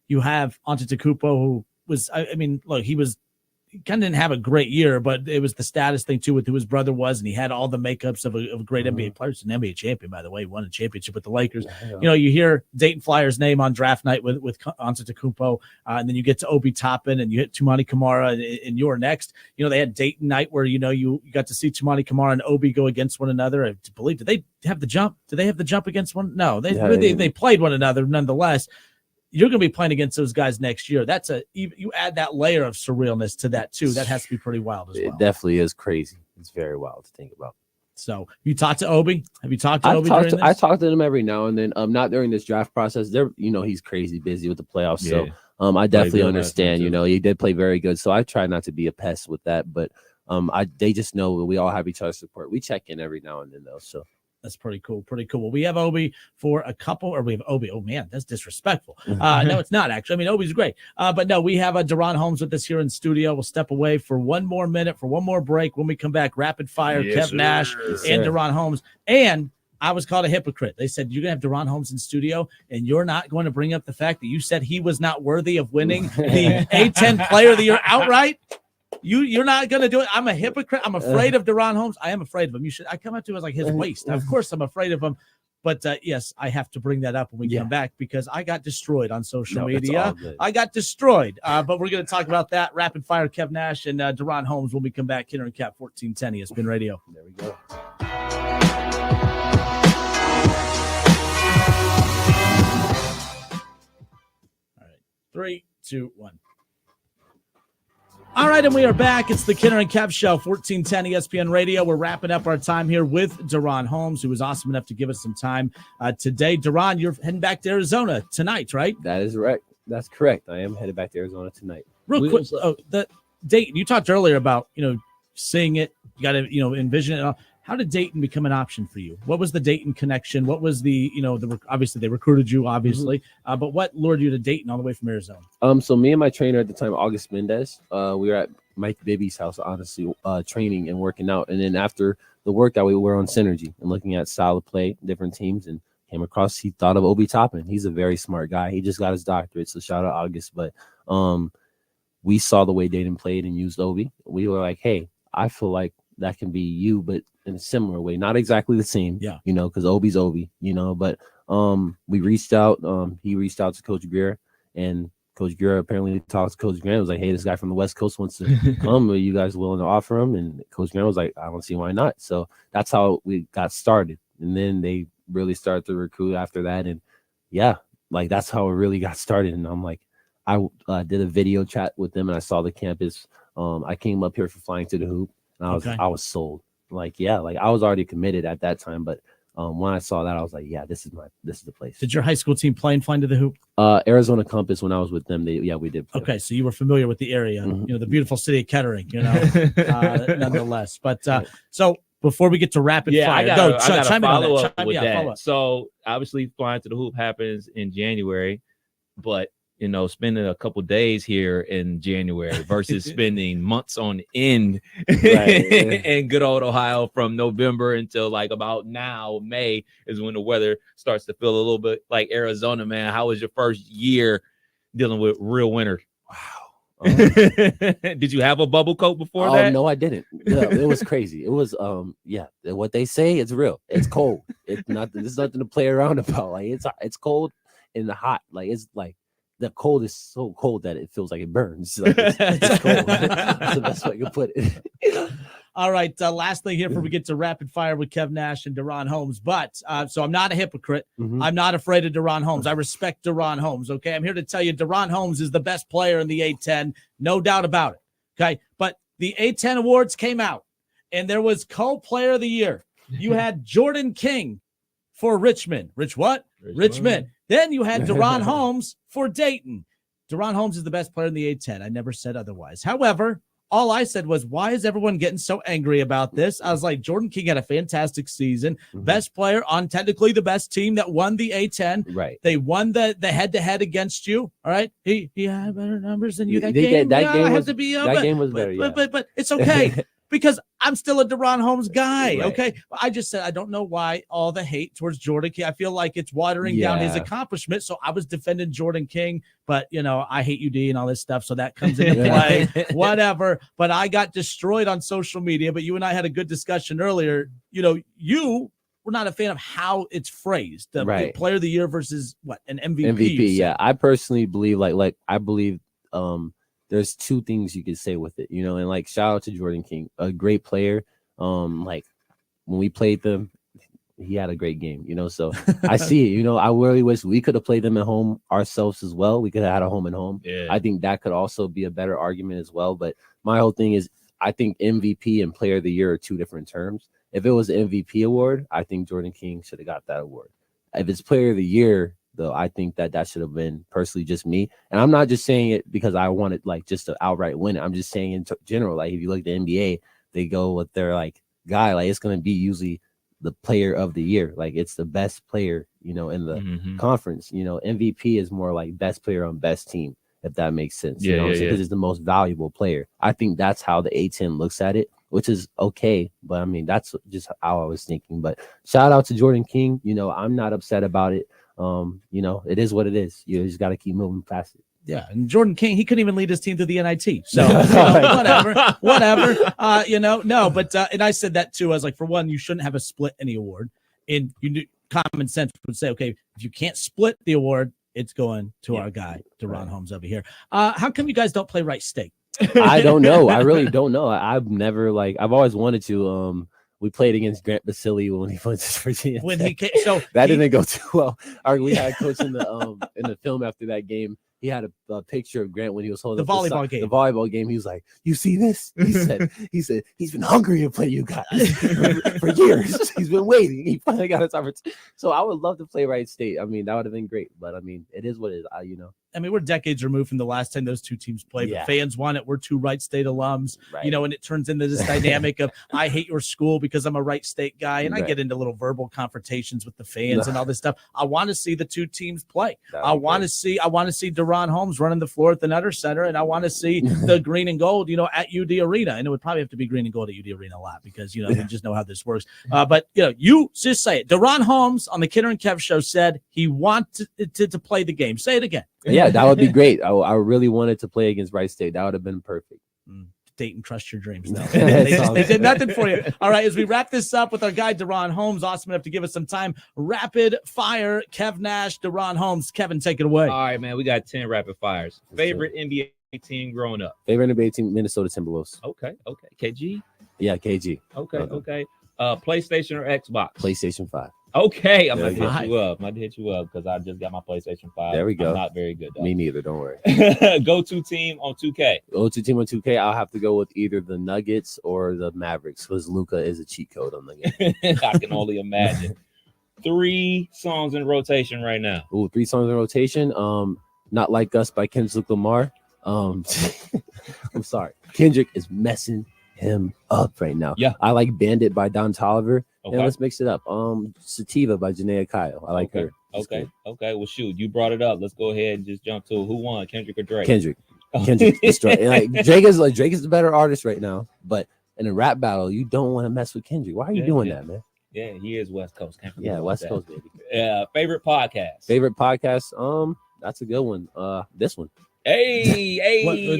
you have Antetokounmpo, who was, look, he kind of didn't have a great year, but it was the status thing too with who his brother was, and he had all the makeups of a great NBA player. He's an NBA champion, by the way. He won a championship with the Lakers. You hear Dayton Flyers' name on draft night with Antetokounmpo, and then you get to Obi Toppin, and you hit Tumani Kamara, and you're next. They had Dayton night where you got to see Tumani Kamara and Obi go against one another. I believe, did they have the jump? Did they have the jump against one? No, they played one another nonetheless. You're going to be playing against those guys next year. You add that layer of surrealness to that too. That has to be pretty wild as well. It definitely is crazy. It's very wild to think about. So you talked to Obi? Have you talked to Obi during this? I talk to him every now and then. Not during this draft process. He's crazy busy with the playoffs. Yeah. So I definitely understand. He did play very good. So I try not to be a pest with that. But they just know we all have each other's support. We check in every now and then though. So that's pretty cool. Well, we have Obi for a couple, or we have Obi. Oh man, that's disrespectful. No, it's not actually. Obi's great. But no, we have DaRon Holmes with us here in studio. We'll step away for one more minute, for one more break. When we come back, rapid fire, Kev Nash and DaRon Holmes. And I was called a hypocrite. They said, you're going to have DaRon Holmes in studio, and you're not going to bring up the fact that you said he was not worthy of winning the A10 Player of the Year outright. You're not going to do it. I'm a hypocrite. I'm afraid of DaRon Holmes. I am afraid of him. I come up to him as like his waist. Of course, I'm afraid of him. But yes, I have to bring that up when we come back because I got destroyed on social media. I got destroyed. But we're going to talk about that. Rapid fire, Kev Nash and DaRon Holmes when we come back. Kidder and Cap 1410 ESPN Radio. There we go. All right. 3, 2, 1. All right, and we are back. It's the Kidder and Kev Show, 1410 ESPN Radio. We're wrapping up our time here with DaRon Holmes, who was awesome enough to give us some time today. DaRon, you're heading back to Arizona tonight, right? That is right. That's correct. I am headed back to Arizona tonight. Real quick, the Dayton, you talked earlier about, seeing it, you got to, envision it. How did Dayton become an option for you? What was the Dayton connection? What was the, obviously they recruited you, obviously, but what lured you to Dayton all the way from Arizona? So me and my trainer at the time, August Mendez, we were at Mike Bibby's house, honestly, training and working out. And then after the workout, we were on Synergy and looking at style of play, different teams, and came across, he thought of Obi Toppin. He's a very smart guy. He just got his doctorate, so shout out August. But we saw the way Dayton played and used Obi. We were like, hey, I feel like that can be you, but in a similar way, not exactly the same. Yeah. You know, because Obi's Obi. You know, but we reached out. He reached out to Coach Greer, and Coach Greer apparently talked to Coach Grant. Was like, hey, this guy from the West Coast wants to come. Are you guys willing to offer him? And Coach Grant was like, I don't see why not. So that's how we got started. And then they really started to recruit after that. And yeah, like that's how it really got started. And I'm like, I did a video chat with them, and I saw the campus. I came up here for Flying to the Hoop, and I was sold. Like, yeah, like I was already committed at that time, but when I saw that, I was like, yeah, this is the place. Did your high school team play in Flying to the Hoop? Arizona Compass, when I was with them, we did play. Okay, so you were familiar with the area, you know, the beautiful city of Kettering, you know, nonetheless. But so before we get to rapid fire, I got to follow up with that. Follow up. So obviously, Flying to the Hoop happens in January, but you know, spending a couple days here in January versus spending months on end in good old Ohio from November until like about now, May is when the weather starts to feel a little bit like Arizona, man. How was your first year dealing with real winter? Wow. Did you have a bubble coat before that? No, I didn't. Yeah, it was crazy. It was what they say, it's real. It's cold. It's not, there's nothing to play around about. Like it's cold and hot. Like it's like the cold is so cold that it feels like it burns. Like it's cold. That's the best way I can put it. All right. Last thing here before we get to rapid fire with Kev Nash and DaRon Holmes. But so I'm not a hypocrite. Mm-hmm. I'm not afraid of DaRon Holmes. I respect DaRon Holmes. Okay. I'm here to tell you DaRon Holmes is the best player in the A10. No doubt about it. Okay. But the A10 awards came out and there was co-player of the year. You had Jordan King for Richmond. Richmond. Then you had DaRon Holmes for Dayton. DaRon Holmes is the best player in the A10. I never said otherwise. However, all I said was, why is everyone getting so angry about this? I was like, Jordan King had a fantastic season. Mm-hmm. Best player on technically the best team that won the A10. Right. They won the head-to-head against you. All right. He had better numbers than you. That game was better. But it's okay. Because I'm still a DaRon Holmes guy, right. Okay? I just said I don't know why all the hate towards Jordan King. I feel like it's watering down his accomplishment, so I was defending Jordan King, but, you know, I hate UD and all this stuff, so that comes into play, whatever. But I got destroyed on social media, but you and I had a good discussion earlier. You know, you were not a fan of how it's phrased, the player of the year versus, what, an MVP? MVP, yeah. I personally believe, I believe there's two things you could say with it, you know, and like shout out to Jordan King, a great player. Like when we played them, he had a great game, you know. So I see it, you know. I really wish we could have played them at home ourselves as well. We could have had a home and home. Yeah. I think that could also be a better argument as well. But my whole thing is, I think MVP and player of the year are two different terms. If it was the MVP award, I think Jordan King should have got that award. If it's player of the year, though, I think that should have been personally just me. And I'm not just saying it because I wanted like just to outright win it. I'm just saying in general, like if you look at the NBA, they go with their like guy, like it's going to be usually the player of the year. Like it's the best player, you know, in the conference. You know, MVP is more like best player on best team, if that makes sense. You know, because it's the most valuable player. I think that's how the A10 looks at it, which is okay. But I mean, that's just how I was thinking. But shout out to Jordan King. You know, I'm not upset about it. You know, it is what it is. You just got to keep moving past it. Yeah, and Jordan King, he couldn't even lead his team to the NIT. So whatever. You know, no, but and I said that too. I was like, for one, you shouldn't have a split any award. And common sense would say, okay, if you can't split the award, it's going to our guy, DaRon Holmes over here. How come you guys don't play Wright State? I don't know. I really don't know. I've never I've always wanted to. We played against Grant Basile when he went to Virginia. When he came, so that didn't go too well. We had a coach in the film after that game. He had a picture of Grant when he was holding the volleyball game. The volleyball game. He was like, "You see this?" He said, he's been hungry to play you guys for years. He's been waiting. He finally got his opportunity. So I would love to play Wright State. I mean, that would have been great. But I mean, it is what it is. You know. I mean, we're decades removed from the last time those two teams played. The fans want it. We're two Wright State alums, you know, and it turns into this dynamic of I hate your school because I'm a Wright State guy, and I get into little verbal confrontations with the fans and all this stuff. I want to see the two teams play. I want to see DaRon Holmes running the floor at the Nutter Center, and I want to see the green and gold, you know, at UD Arena. And it would probably have to be green and gold at UD Arena a lot because, you know, we just know how this works. But, you know, you just say it. DaRon Holmes on the Kidder and Kev show said he wanted to play the game. Say it again. Yeah, that would be great. I really wanted to play against Wright State. That would have been perfect. Dayton crushed your dreams. No, That's they did nothing for you. All right, as we wrap this up with our guy DaRon Holmes, awesome enough to give us some time. Rapid fire, Kev Nash, DaRon Holmes. Kevin, take it away. All right, man. We got 10 rapid fires. Favorite NBA team growing up? Favorite NBA team, Minnesota Timberwolves. Okay. KG. Yeah, KG. Okay. PlayStation or Xbox? PlayStation 5. Okay, I'm There gonna we go. hit you up. I'm gonna hit you up because I just got my PlayStation 5. There we go. I'm not very good though. Me neither. Don't worry. Go-to team on 2K. Go-to team on 2K. I'll have to go with either the Nuggets or the Mavericks because Luka is a cheat code on the game. I can only imagine. 3 songs in rotation right now. Ooh, 3 songs in rotation. Not Like Us by Kendrick Lamar. I'm sorry. Kendrick is messing him up right now. Yeah. I like Bandit by Don Toliver. Okay. And let's mix it up. Sativa by Janaea Kyle. I like her. She's Okay. good. Okay. Well, shoot, you brought it up. Let's go ahead and just jump to who won, Kendrick or Drake? Kendrick destroyed. And like Drake is the better artist right now, but in a rap battle, you don't want to mess with Kendrick. Why are you doing that, man? Yeah, he is West Coast. Can't forget Yeah, about West that. Coast baby. Favorite podcast. Favorite podcast? That's a good one. This one. Hey,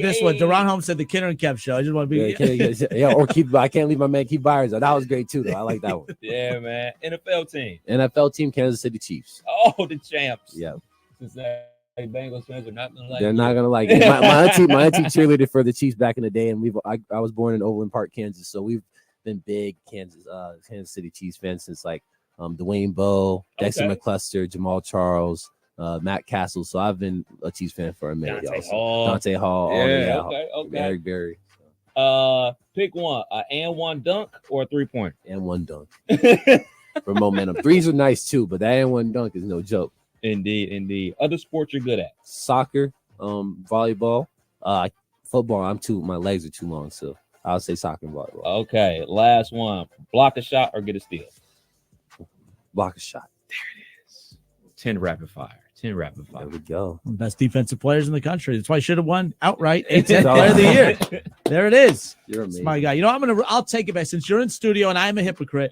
This one, DaRon Holmes said the Kenner and Kev Show. I just want to be. Yeah, or I can't leave my man Keith Byers. That was great too, though. I like that one. Yeah, man. NFL team. NFL team, Kansas City Chiefs. Oh, the champs. Yeah, Cincinnati Bengals fans are not gonna like. they're not gonna like it. My auntie cheerleaded for the Chiefs back in the day, and I was born in Overland Park, Kansas, so we've been big Kansas City Chiefs fans since like Dwayne Bowe, Dexter Okay. McCluster, Jamal Charles, Matt Castle. So I've been a Chiefs fan for a minute. Dante Hall. Yeah. Okay. Okay. Eric Berry. Pick one: and one dunk or a 3-point. And one dunk for momentum. Threes are nice too, but that and one dunk is no joke. Indeed. Other sports you're good at? Soccer, volleyball, football. My legs are too long, so I'll say soccer and volleyball. Okay. Last one: block a shot or get a steal. Block a shot. 10 rapid fire. There we go. Best defensive players in the country. That's why I should have won outright. 8-10 player of the year. There it is. You're It's amazing. my guy. You know, I'll take it back since you're in studio and I'm a hypocrite.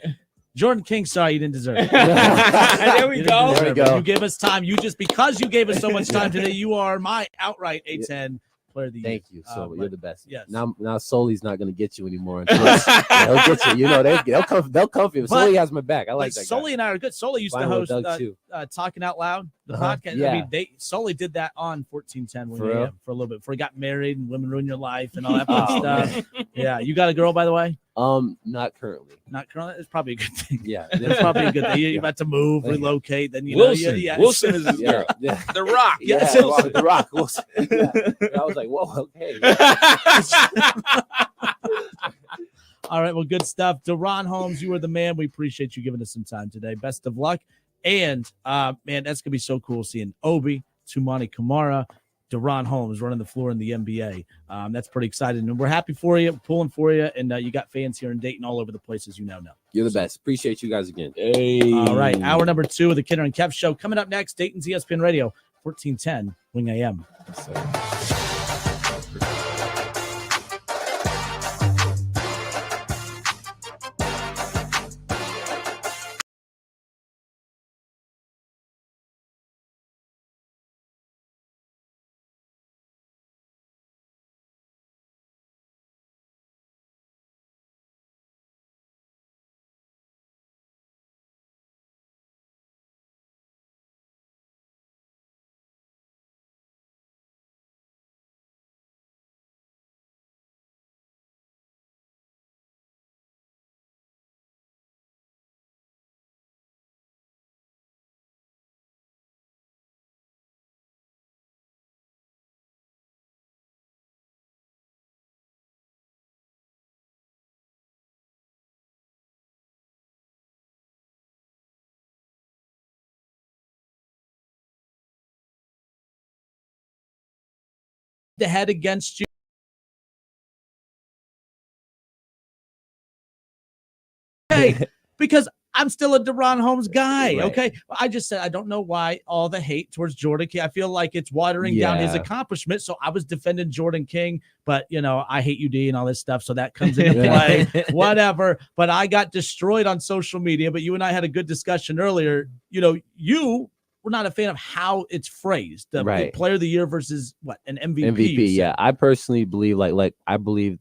Jordan King, sorry, you didn't deserve it. There we You go. didn't deserve There we it. go. You gave us time. Because you gave us so much time today, you are my outright 8-10 player of the year. Thank you. So you're the best. yes. Now Soli's not gonna get you anymore. He'll get you. You know they'll come for you. But- Soli has my back. I like that. Sully and I are good. Sully used to Fine with host Doug, too. Talking Out Loud, the Uh-huh. podcast. Yeah. I mean, Sully did that on 1410 For real? for a little bit before he got married and Women Ruin Your Life and all that fun Oh, stuff. Yeah, you got a girl, by the way? Not currently. Not currently. It's probably a good thing. Yeah, It's probably a good thing. You're about to move, relocate, then you know. Wilson. Yeah. Wilson is his Yeah, girl. yeah. The Rock. Yeah, Yes. The Rock. Wilson. Yeah. I was like, whoa, okay. All right, well, good stuff. DaRon Holmes, you are the man. We appreciate you giving us some time today. Best of luck. And, man, that's going to be so cool seeing Obi, Tumani Kamara, DaRon Holmes running the floor in the NBA. That's pretty exciting. And we're happy for you, pulling for you. And you got fans here in Dayton all over the place, as you now know. You're the best. Appreciate you guys again. Hey. All right, hour number 2 of the Kenner and Kev Show. Coming up next, Dayton's ESPN Radio, 1410 Wing AM. The head against you. Okay, because I'm still a DaRon Holmes guy. Right. Okay, I just said I don't know why all the hate towards Jordan King. I feel like it's watering down his Yeah. accomplishment. So I was defending Jordan King, but you know I hate UD and all this stuff, so that comes into play. Whatever. But I got destroyed on social media. But you and I had a good discussion earlier. You know, you we're not a fan of how it's phrased. The Right. player of the year versus what, an MVP. MVP, yeah. I personally believe I believe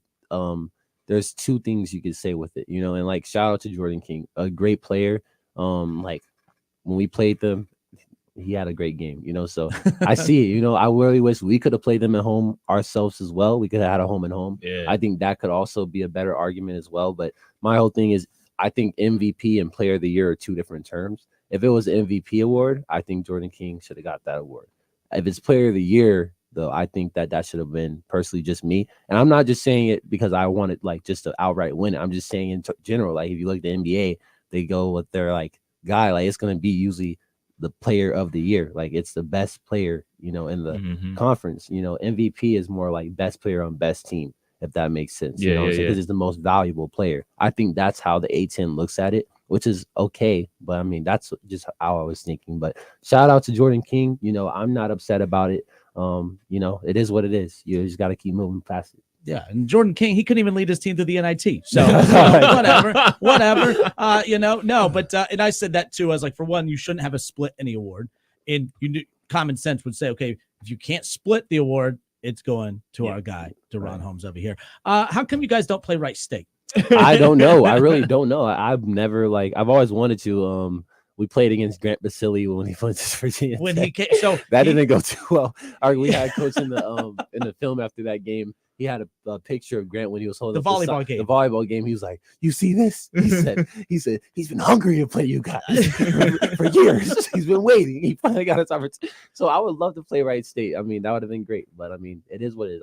there's two things you could say with it, and like shout out to Jordan King, a great player. Like when we played them, he had a great game, so I see it, I really wish we could have played them at home ourselves as well. We could have had a home and home. Yeah. I think that could also be a better argument as well. But my whole thing is I think MVP and player of the year are two different terms. If it was an MVP award, I think Jordan King should have got that award. If it's player of the year, though, I think that should have been personally just me. And I'm not just saying it because I wanted like just to outright win it. I'm just saying in general, like if you look at the NBA, they go with their like guy, like it's going to be usually the player of the year. Like it's the best player, in the conference. MVP is more like best player on best team, if that makes sense. Because it's the most valuable player. I think that's how the A10 looks at it, which is okay. But I mean, that's just how I was thinking. But shout out to Jordan King. I'm not upset about it. It is what it is. You just got to keep moving past it. Yeah, and Jordan King, he couldn't even lead his team to the NIT. So whatever. No, but and I said that too. I was like, for one, you shouldn't have a split any award. And common sense would say, okay, if you can't split the award, it's going to our guy, DaRon Holmes over here. How come you guys don't play Wright State? I don't know. I really don't know. I've never I've always wanted to. We played against Grant Basile when he went to Virginia. When he came, so that didn't go too well. We had a coach in the film after that game. He had a picture of Grant when he was holding the volleyball game. The volleyball game. He was like, "You see this?" He said he's been hungry to play you guys for years. He's been waiting. He finally got his opportunity. So I would love to play Wright State. I mean, that would have been great. But I mean, it is what it is.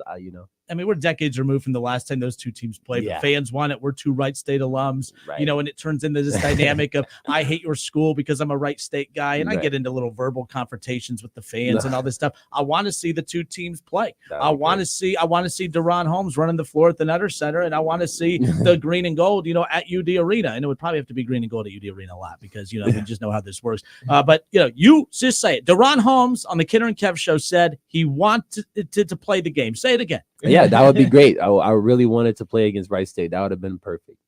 I mean, we're decades removed from the last time those two teams played. Yeah. The fans want it. We're two Wright State alums, right. And it turns into this dynamic of I hate your school because I'm a Wright State guy, and right. I get into little verbal confrontations with the fans and all this stuff. I want to see the two teams play. I want to see DaRon Holmes running the floor at the Nutter Center, and I want to see the green and gold, at UD Arena. And it would probably have to be green and gold at UD Arena a lot because we just know how this works. But you just say it. DaRon Holmes on the Kidder and Kev show said he wanted to play the game. Say it again. Yeah, that would be great. I really wanted to play against Wright State. That would have been perfect.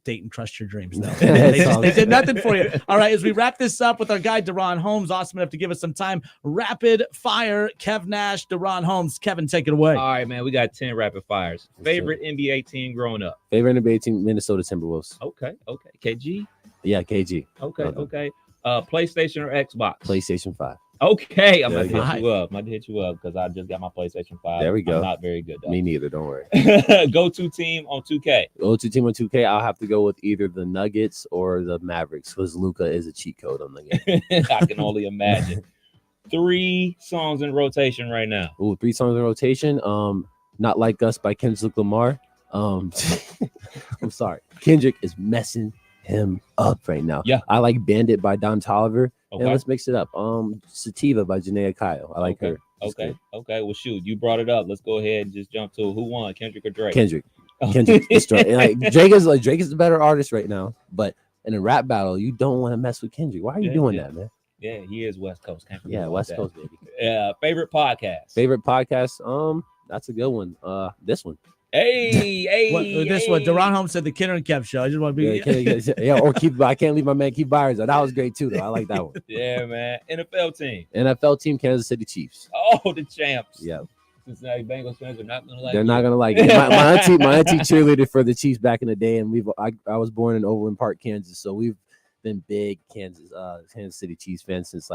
Dayton, trust your dreams, though. They did nothing for you. All right, as we wrap this up with our guy, DaRon Holmes, awesome enough to give us some time. Rapid fire, Kev Nash, DaRon Holmes. Kevin, take it away. All right, man, we got 10 rapid fires. Favorite NBA team growing up? Favorite NBA team, Minnesota Timberwolves. Okay. KG? Yeah, KG. Okay. PlayStation or Xbox? PlayStation 5. Okay, I'm going to hit you up because I just got my PlayStation 5. There we go. I'm not very good, though. Me neither, don't worry. Go-to team on 2K. Go-to team on 2K, I'll have to go with either the Nuggets or the Mavericks because Luka is a cheat code on the game. I can only imagine. 3 songs in rotation right now. Ooh, 3 songs in rotation. Not Like Us by Kendrick Lamar. I'm sorry. Kendrick is messing him up right now. Yeah. I like Bandit by Don Toliver. Okay. And let's mix it up. Sativa by Janaea Kyle. I like her. Okay. Well, shoot, you brought it up. Let's go ahead and just jump to who won, Kendrick or Drake? Kendrick is strong. Drake is the better artist right now. But in a rap battle, you don't want to mess with Kendrick. Why are you doing that, man? Yeah, he is West Coast. West Coast, baby. Favorite podcast? That's a good one. This one. This one, DaRon Holmes said the Kidder and Kev show. I just want to be I can't leave my man Keith Byers. That was great too, though. I like that one. Yeah, man. NFL team, Kansas City Chiefs. Oh, the champs. Yeah. Cincinnati Bengals fans are not gonna like. They're not gonna like it. My auntie cheerleaded for the Chiefs back in the day, and I was born in Overland Park, Kansas, so we've been big Kansas City Chiefs fans since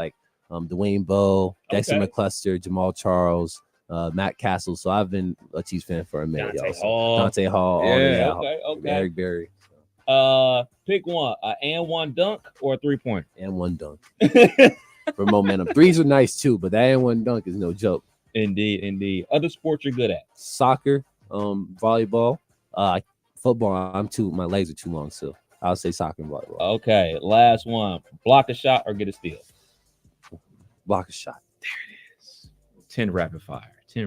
Dwayne Bowe, Dexter McCluster, Jamal Charles. Matt Castle, so I've been a Chiefs fan for a minute. Dante Hall, okay. Eric Berry. Pick one: an and one dunk or a 3-pointer. And one dunk for momentum. Threes are nice too, but that and one dunk is no joke. Indeed. Other sports you're good at? Soccer, volleyball, football. My legs are too long, so I'll say soccer and volleyball. Okay, last one: block a shot or get a steal. Block a shot. There it is. 10 rapid fire. There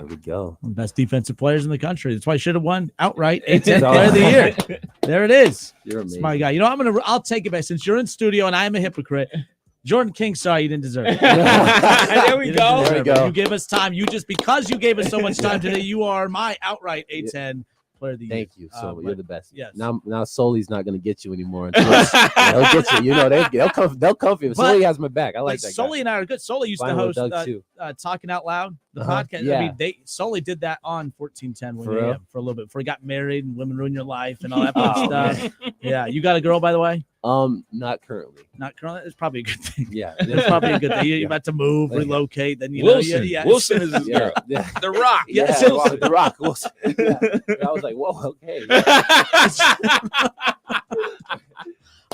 we go. Best defensive players in the country. That's why I should have won outright A10 player of the year. There it is. You're amazing. It's my guy. I'll take it back since you're in studio and I am a hypocrite. Jordan King, sorry, you didn't deserve it. There we go. You gave us time. Because you gave us so much time today, you are my outright A10 Player of the Year. Thank you. So you're the best. Yes. Now Sully's not gonna get you anymore. Until they'll get you. You know, they'll come for you. Sully has my back. I like that. Sully and I are good. Sully used to host Talking Out Loud, the podcast. Yeah. I mean, Sully did that on 1410 For real? for a little bit before he got married and Women Ruin Your Life and all that fun stuff. Yeah, you got a girl, by the way? Not currently. Not currently. It's probably a good thing. Yeah, it's probably a good thing. You're about to move, relocate, then you Wilson. know. Wilson is his girl. Yeah. The Rock. Yes, The Rock. Wilson. Yeah. I was like, whoa, okay.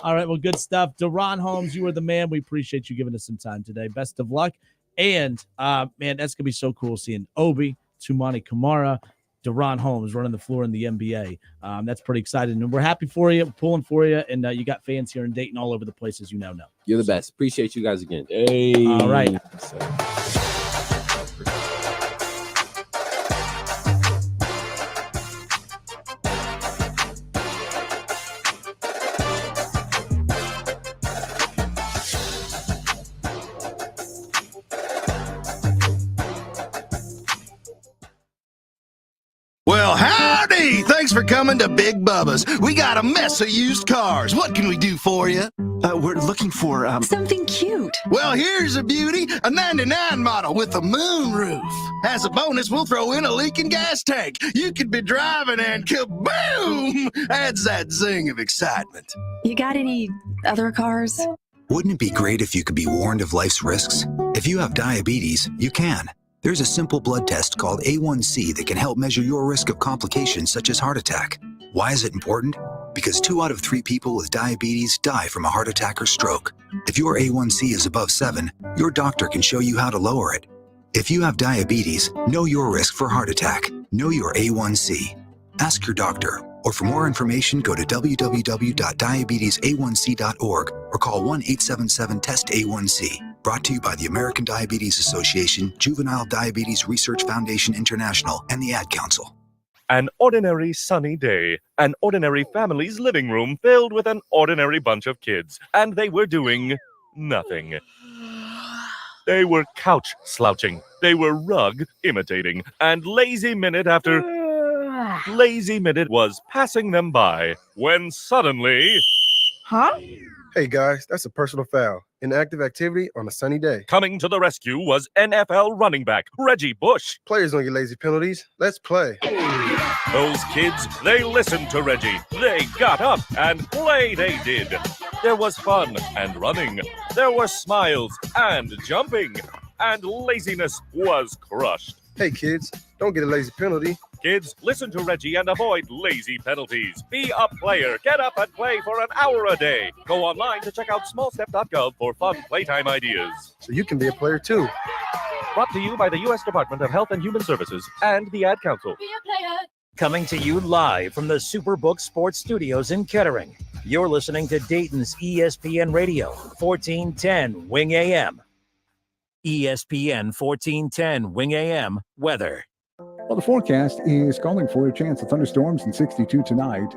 All right, well, good stuff. DaRon Holmes, you are the man. We appreciate you giving us some time today. Best of luck. And, man, that's going to be so cool seeing Obi, Tumani Kamara, DaRon Holmes running the floor in the NBA. That's pretty exciting. And we're happy for you, pulling for you. And you got fans here in Dayton all over the place, as you now know. You're the best. Appreciate you guys again. Hey. All right. Well, howdy! Thanks for coming to Big Bubba's. We got a mess of used cars. What can we do for you? We're looking for something cute. Well, here's a beauty, a 99 model with a moon roof. As a bonus, we'll throw in a leaking gas tank. You could be driving and kaboom! Adds that zing of excitement. You got any other cars? Wouldn't it be great if you could be warned of life's risks? If you have diabetes, you can. There's a simple blood test called A1C that can help measure your risk of complications such as heart attack. Why is it important? Because 2 out of 3 people with diabetes die from a heart attack or stroke. If your A1C is above 7, your doctor can show you how to lower it. If you have diabetes, know your risk for heart attack. Know your A1C. Ask your doctor, or for more information, go to www.diabetesa1c.org or call 1-877-TEST-A1C. Brought to you by the American Diabetes Association, Juvenile Diabetes Research Foundation International, and the Ad Council. An ordinary sunny day, an ordinary family's living room filled with an ordinary bunch of kids, and they were doing nothing. They were couch slouching, they were rug imitating, and lazy minute after lazy minute was passing them by, when suddenly... Huh? Hey guys, that's a personal foul. Inactive activity on a sunny day. Coming to the rescue was NFL running back Reggie Bush. Players don't get lazy penalties. Let's play. Those kids, they listened to Reggie. They got up and play they did. There was fun and running. There were smiles and jumping. And laziness was crushed. Hey kids, don't get a lazy penalty. Kids, listen to Reggie and avoid lazy penalties. Be a player. Get up and play for an hour a day. Go online to check out smallstep.gov for fun playtime ideas. So you can be a player too. Brought to you by the U.S. Department of Health and Human Services and the Ad Council. Be a player. Coming to you live from the Superbook Sports Studios in Kettering. You're listening to Dayton's ESPN Radio, 1410 Wing AM. ESPN 1410 Wing AM weather. Well, the forecast is calling for a chance of thunderstorms in 62 tonight.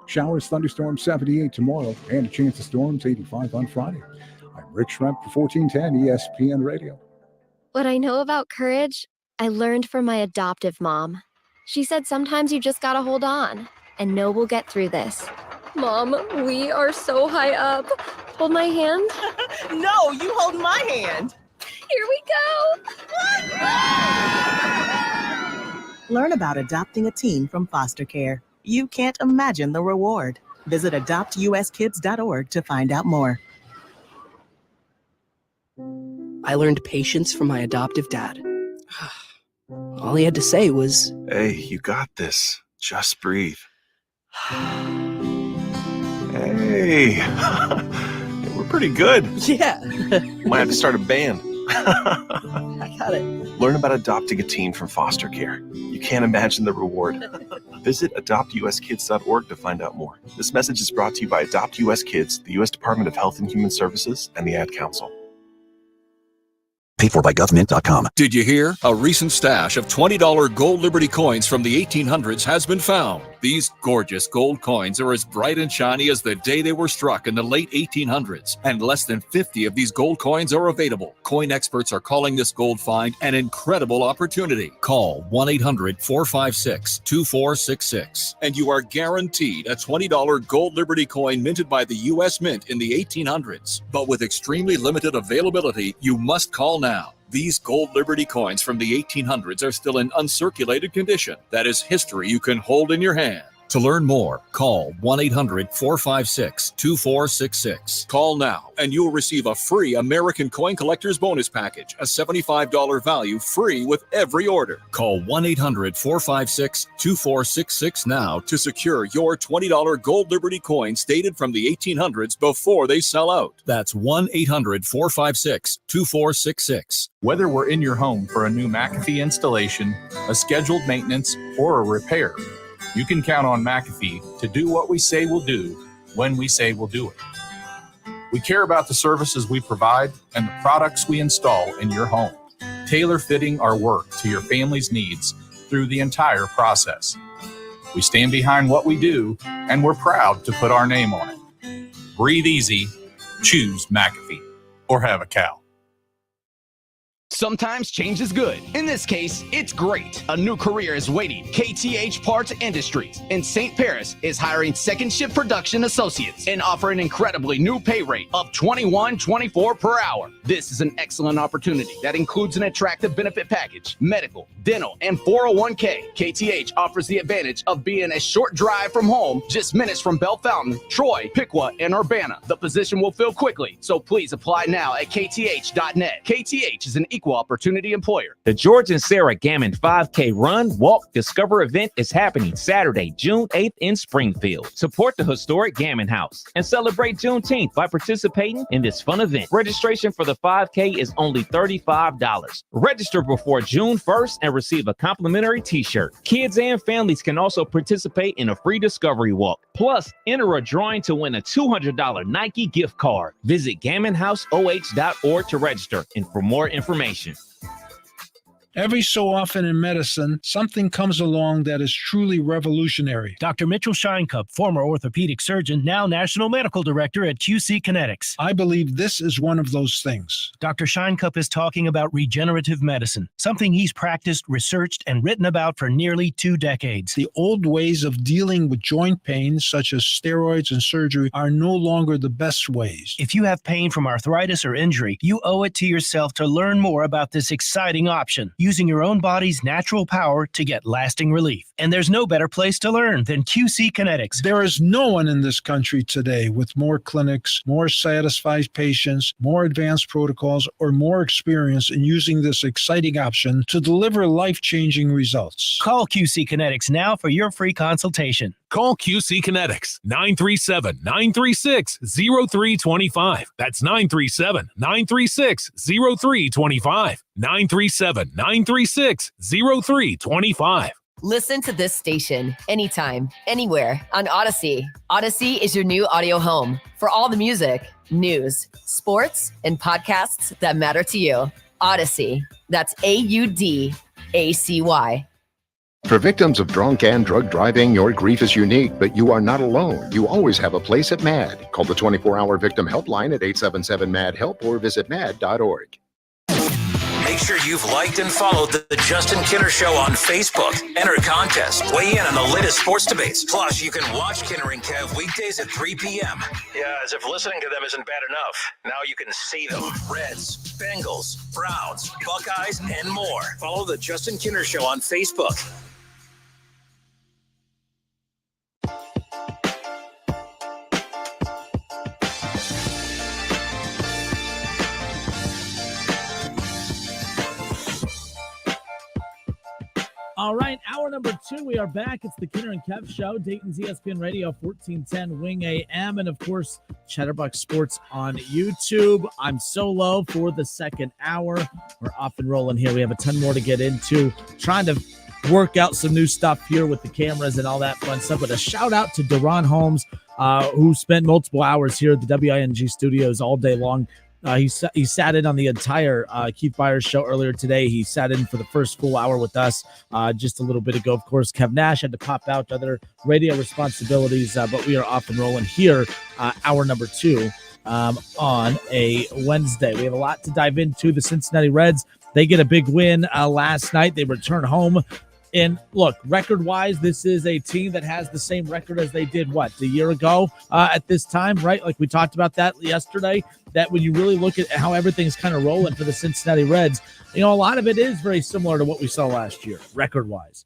Showers, thunderstorms 78 tomorrow, and a chance of storms 85 on Friday. I'm Rick Schremp for 1410 ESPN Radio. What I know about courage, I learned from my adoptive mom. She said sometimes you just gotta hold on and know we'll get through this. Mom, we are so high up. Hold my hand. No, you hold my hand. Here we go. Learn about adopting a teen from foster care. You can't imagine the reward. Visit adoptuskids.org to find out more. I learned patience from my adoptive dad. All he had to say was, "Hey, you got this. Just breathe." Hey, we're pretty good. Yeah. Might have to start a band. I got it. Learn about adopting a teen from foster care. You can't imagine the reward. Visit adoptuskids.org to find out more. This message is brought to you by Adopt US Kids, the U.S. Department of Health and Human Services, and the Ad Council. Paid for by government.com. Did you hear? A recent stash of $20 gold Liberty coins from the 1800s has been found. These gorgeous gold coins are as bright and shiny as the day they were struck in the late 1800s, and less than 50 of these gold coins are available. Coin experts are calling this gold find an incredible opportunity. Call 1-800-456-2466, and you are guaranteed a $20 gold Liberty coin minted by the U.S. Mint in the 1800s. But with extremely limited availability, you must call now. These gold Liberty coins from the 1800s are still in uncirculated condition. That is history you can hold in your hand. To learn more, call 1-800-456-2466. Call now, and you'll receive a free American Coin Collector's Bonus Package, a $75 value free with every order. Call 1-800-456-2466 now to secure your $20 Gold Liberty coins dated from the 1800s before they sell out. That's 1-800-456-2466. Whether we're in your home for a new McAfee installation, a scheduled maintenance, or a repair, you can count on McAfee to do what we say we'll do when we say we'll do it. We care about the services we provide and the products we install in your home, tailor-fitting our work to your family's needs through the entire process. We stand behind what we do, and we're proud to put our name on it. Breathe easy, choose McAfee, or have a cow. Sometimes change is good. In this case, it's great. A new career is waiting. KTH Parts Industries in St. Paris is hiring second shift production associates and offering an incredibly new pay rate of $21.24 per hour. This is an excellent opportunity that includes an attractive benefit package, medical, dental, and 401k. KTH offers the advantage of being a short drive from home, just minutes from Bell Fountain, Troy, Piqua, and Urbana. The position will fill quickly, so please apply now at kth.net. KTH is an equal opportunity employer. The George and Sarah Gammon 5K Run, Walk, Discover event is happening Saturday, June 8th in Springfield. Support the historic Gammon House and celebrate Juneteenth by participating in this fun event. Registration for the 5K is only $35. Register before June 1st and receive a complimentary t-shirt. Kids and families can also participate in a free discovery walk. Plus, enter a drawing to win a $200 Nike gift card. Visit GammonHouseOH.org to register and for more information. Every so often in medicine, something comes along that is truly revolutionary. Dr. Mitchell Scheinkup, former orthopedic surgeon, now national medical director at QC Kinetics. I believe this is one of those things. Dr. Scheinkup is talking about regenerative medicine, something he's practiced, researched, and written about for nearly 2 decades. The old ways of dealing with joint pain, such as steroids and surgery, are no longer the best ways. If you have pain from arthritis or injury, you owe it to yourself to learn more about this exciting option, using your own body's natural power to get lasting relief. And there's no better place to learn than QC Kinetics. There is no one in this country today with more clinics, more satisfied patients, more advanced protocols, or more experience in using this exciting option to deliver life-changing results. Call QC Kinetics now for your free consultation. Call QC Kinetics, 937-936-0325. That's 937-936-0325. 937-936-0325. Listen to this station anytime, anywhere on Odyssey. Odyssey is your new audio home for all the music, news, sports, and podcasts that matter to you. Odyssey. That's AUDACY. For victims of drunk and drug driving, your grief is unique, but you are not alone. You always have a place at MAD. Call the 24-hour victim helpline at 877-MAD-HELP or visit mad.org. Make sure you've liked and followed the Justin Kinner Show on Facebook. Enter a contest. Weigh in on the latest sports debates. Plus, you can watch Kinner and Kev weekdays at 3 p.m. Yeah, as if listening to them isn't bad enough. Now you can see them. Reds, Bengals, Browns, Buckeyes, and more. Follow the Justin Kinner Show on Facebook. All right, hour number 2, we are back. It's the Kinner and Kev Show, Dayton's ESPN Radio, 1410 Wing AM, and of course, Chatterbox Sports on YouTube. I'm solo for the second hour. We're off and rolling here. We have a ton more to get into, trying to work out some new stuff here with the cameras and all that fun stuff. But a shout out to DaRon Holmes, who spent multiple hours here at the WING studios all day long, He sat in on the entire Keith Byers show earlier today. He sat in for the first full hour with us just a little bit ago. Of course, Kev Nash had to pop out to other radio responsibilities, but we are off and rolling here, hour number 2 on a Wednesday. We have a lot to dive into. The Cincinnati Reds, they get a big win last night. They return home. And look, record-wise, this is a team that has the same record as they did, a year ago at this time, right? Like we talked about that yesterday, that when you really look at how everything's kind of rolling for the Cincinnati Reds, a lot of it is very similar to what we saw last year, record-wise.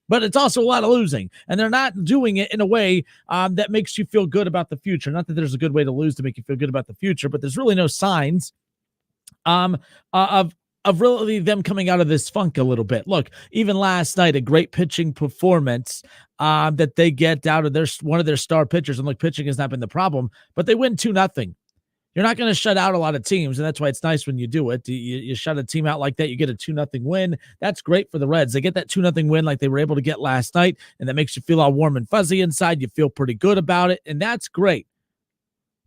But it's also a lot of losing, and they're not doing it in a way that makes you feel good about the future. Not that there's a good way to lose to make you feel good about the future, but there's really no signs of really them coming out of this funk a little bit. Look, even last night, a great pitching performance that they get out of one of their star pitchers. And look, pitching has not been the problem, but they win 2-0. You're not going to shut out a lot of teams, and that's why it's nice when you do it. You shut a team out like that, you get a 2-0 win. That's great for the Reds. They get that 2-0 win like they were able to get last night, and that makes you feel all warm and fuzzy inside. You feel pretty good about it, and that's great.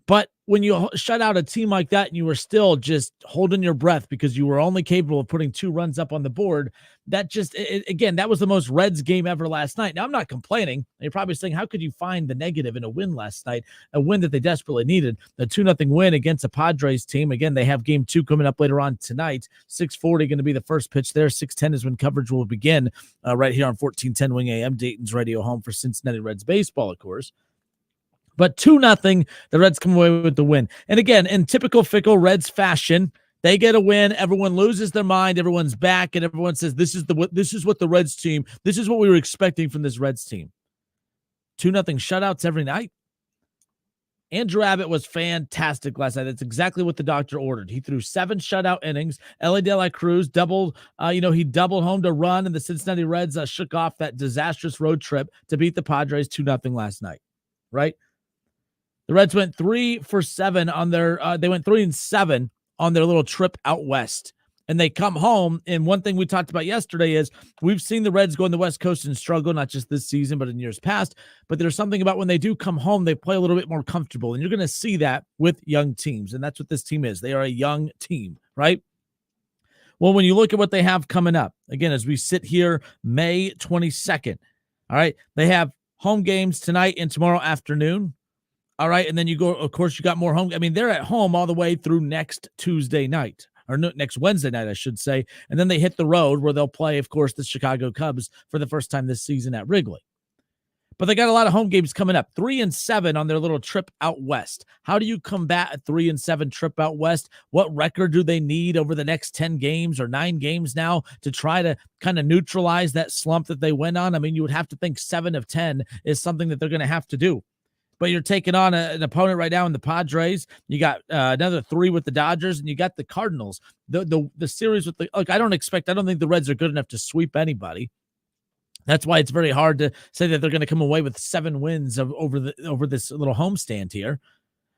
But when you shut out a team like that and you were still just holding your breath because you were only capable of putting 2 runs up on the board, that just, again, that was the most Reds game ever last night. Now, I'm not complaining. You're probably saying, how could you find the negative in a win last night, a win that they desperately needed? The 2-0 win against a Padres team. Again, they have game 2 coming up later on tonight. 6:40 going to be the first pitch there. 6:10 is when coverage will begin right here on 1410 Wing AM, Dayton's radio home for Cincinnati Reds baseball, of course. But 2-0, the Reds come away with the win. And again, in typical fickle Reds fashion, they get a win. Everyone loses their mind. Everyone's back, and everyone says, this is what the Reds team, this is what we were expecting from this Reds team. 2-0 shutouts every night. Andrew Abbott was fantastic last night. That's exactly what the doctor ordered. He threw 7 shutout innings. Ellie De La Cruz doubled, he doubled home to run, and the Cincinnati Reds shook off that disastrous road trip to beat the Padres 2-0 last night, right? The Reds went 3 for 7 on their, they went 3 and 7 on their little trip out west. And they come home, and one thing we talked about yesterday is we've seen the Reds go on the West Coast and struggle, not just this season, but in years past. But there's something about when they do come home, they play a little bit more comfortable. And you're going to see that with young teams. And that's what this team is. They are a young team, right? Well, when you look at what they have coming up, again, as we sit here May 22nd, all right, they have home games tonight and tomorrow afternoon. All right, and then you go, of course, you got more home. I mean, they're at home all the way through next Tuesday night, or next Wednesday night, I should say. And then they hit the road where they'll play, of course, the Chicago Cubs for the first time this season at Wrigley. But they got a lot of home games coming up. 3 and 7 on their little trip out west. How do you combat a 3 and 7 trip out west? What record do they need over the next 10 games or 9 games now to try to kind of neutralize that slump that they went on? I mean, you would have to think 7 of 10 is something that they're going to have to do. But you're taking on an opponent right now in the Padres. You got another 3 with the Dodgers, and you got the Cardinals. The series with I don't think the Reds are good enough to sweep anybody. That's why it's very hard to say that they're going to come away with 7 wins over this little homestand here.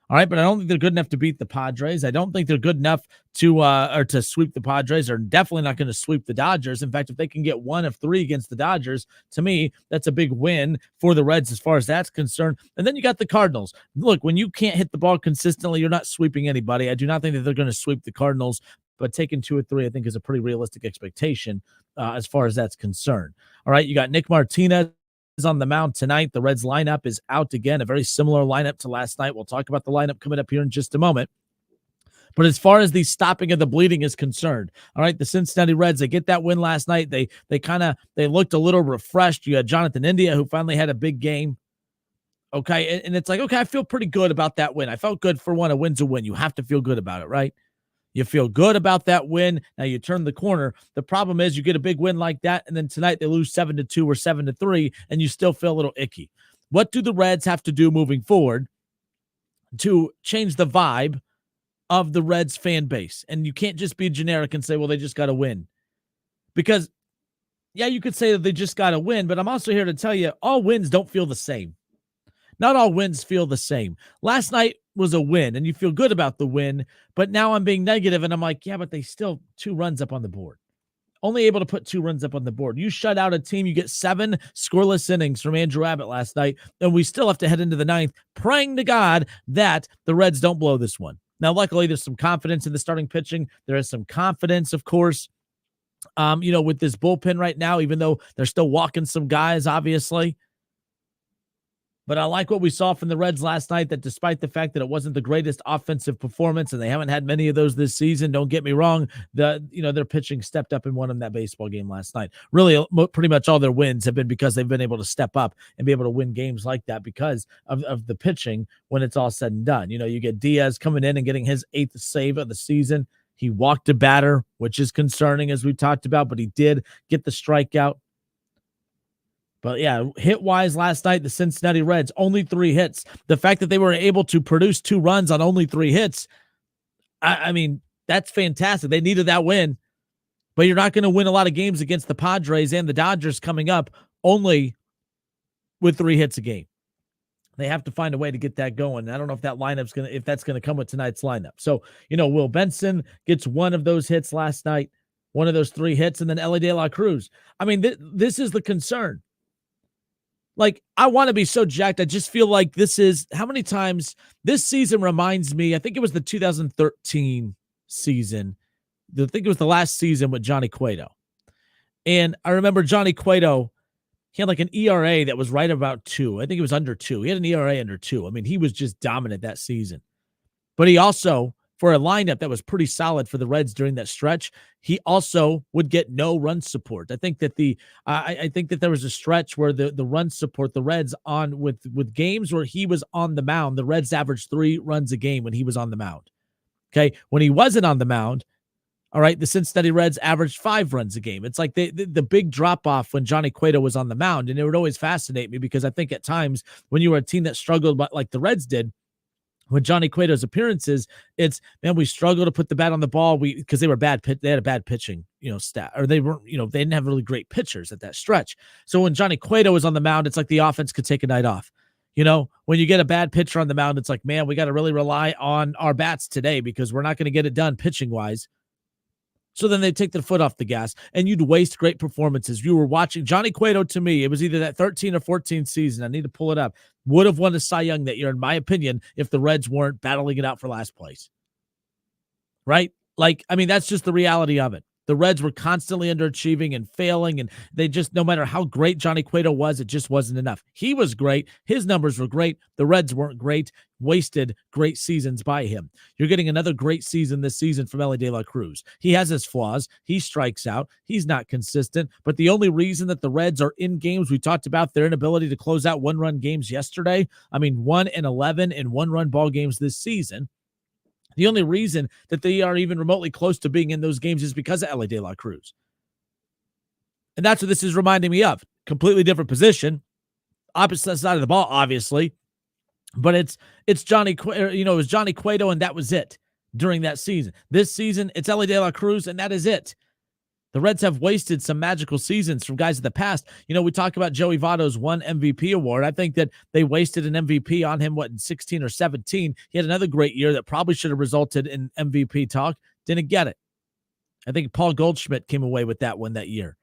All right, but I don't think they're good enough to beat the Padres. I don't think they're good enough to sweep the Padres. They're definitely not going to sweep the Dodgers. In fact, if they can get 1 of 3 against the Dodgers, to me, that's a big win for the Reds as far as that's concerned. And then you got the Cardinals. Look, when you can't hit the ball consistently, you're not sweeping anybody. I do not think that they're going to sweep the Cardinals, but taking 2 or 3, I think, is a pretty realistic expectation as far as that's concerned. All right, you got Nick Martinez on the mound tonight. The Reds lineup is out again, a very similar lineup to last night. We'll talk about the lineup coming up here in just a moment. But as far as the stopping of the bleeding is concerned, all right, the Cincinnati Reds, they get that win last night. They looked a little refreshed. You had Jonathan India, who finally had a big game. Okay, and it's like, okay, I feel pretty good about that win. I felt good for one. A win's a win. You have to feel good about it, right? You feel good about that win. Now you turn the corner. The problem is you get a big win like that, and then tonight they lose 7-2 or 7-3, and you still feel a little icky. What do the Reds have to do moving forward to change the vibe of the Reds fan base? And you can't just be generic and say, well, they just got to win. Because, yeah, you could say that they just got to win, but I'm also here to tell you all wins don't feel the same. Not all wins feel the same. Last night was a win, and you feel good about the win, but now I'm being negative, and I'm like, yeah, but they still 2 runs up on the board. Only able to put 2 runs up on the board. You shut out a team, you get 7 scoreless innings from Andrew Abbott last night, and we still have to head into the 9th praying to God that the Reds don't blow this one. Now, luckily, there's some confidence in the starting pitching. There is some confidence, of course, with this bullpen right now, even though they're still walking some guys, obviously. But I like what we saw from the Reds last night, that despite the fact that it wasn't the greatest offensive performance, and they haven't had many of those this season, don't get me wrong, their pitching stepped up and won them that baseball game last night. Really, pretty much all their wins have been because they've been able to step up and be able to win games like that because of the pitching when it's all said and done. You get Diaz coming in and getting his 8th save of the season. He walked a batter, which is concerning, as we talked about, but he did get the strikeout. But yeah, hit-wise last night, the Cincinnati Reds, only 3 hits. The fact that they were able to produce 2 runs on only 3 hits, I mean, that's fantastic. They needed that win. But you're not going to win a lot of games against the Padres and the Dodgers coming up only with 3 hits a game. They have to find a way to get that going. I don't know if that's going to come with tonight's lineup. So, Will Benson gets 1 of those hits last night, 1 of those 3 hits, and then Ellie De La Cruz. I mean, this is the concern. Like, I want to be so jacked. I just feel like this is how many times this season reminds me. I think it was the 2013 season. I think it was the last season with Johnny Cueto. And I remember Johnny Cueto, he had like an ERA that was right about 2. I think it was under 2. He had an ERA under 2. I mean, he was just dominant that season. But he also, for a lineup that was pretty solid for the Reds during that stretch, he also would get no run support. I think that I think that there was a stretch where the run support, the Reds on with games where he was on the mound, the Reds averaged 3 runs a game when he was on the mound. Okay. When he wasn't on the mound, all right, the Cincinnati Reds averaged 5 runs a game. It's like the big drop off when Johnny Cueto was on the mound. And it would always fascinate me because I think at times when you were a team that struggled, but like the Reds did, with Johnny Cueto's appearances, it's, man, we struggle to put the bat on the ball. Because they were they had a bad pitching, stat, or they weren't, they didn't have really great pitchers at that stretch. So when Johnny Cueto was on the mound, it's like the offense could take a night off. When you get a bad pitcher on the mound, it's like, man, we got to really rely on our bats today because we're not going to get it done pitching wise. So then they take their foot off the gas and you'd waste great performances. You were watching Johnny Cueto. To me, it was either that 13 or 14 season. I need to pull it up. Would have won a Cy Young that year, in my opinion, if the Reds weren't battling it out for last place. Right? Like, I mean, that's just the reality of it. The Reds were constantly underachieving and failing, and they just, no matter how great Johnny Cueto was, it just wasn't enough. He was great. His numbers were great. The Reds weren't great. Wasted great seasons by him. You're getting another great season this season from Ellie De La Cruz. He has his flaws. He strikes out. He's not consistent. But the only reason that the Reds are in games, we talked about their inability to close out 1-run games yesterday. I mean, 1-11 in 1-run ball games this season. The only reason that they are even remotely close to being in those games is because of Ellie De La Cruz. And that's what this is reminding me of. Completely different position. Opposite side of the ball, obviously. But it's Johnny, it was Johnny Cueto, and that was it during that season. This season, it's Ellie De La Cruz, and that is it. The Reds have wasted some magical seasons from guys of the past. We talk about Joey Votto's 1 MVP award. I think that they wasted an MVP on him, in 16 or 17. He had another great year that probably should have resulted in MVP talk. Didn't get it. I think Paul Goldschmidt came away with that one that year.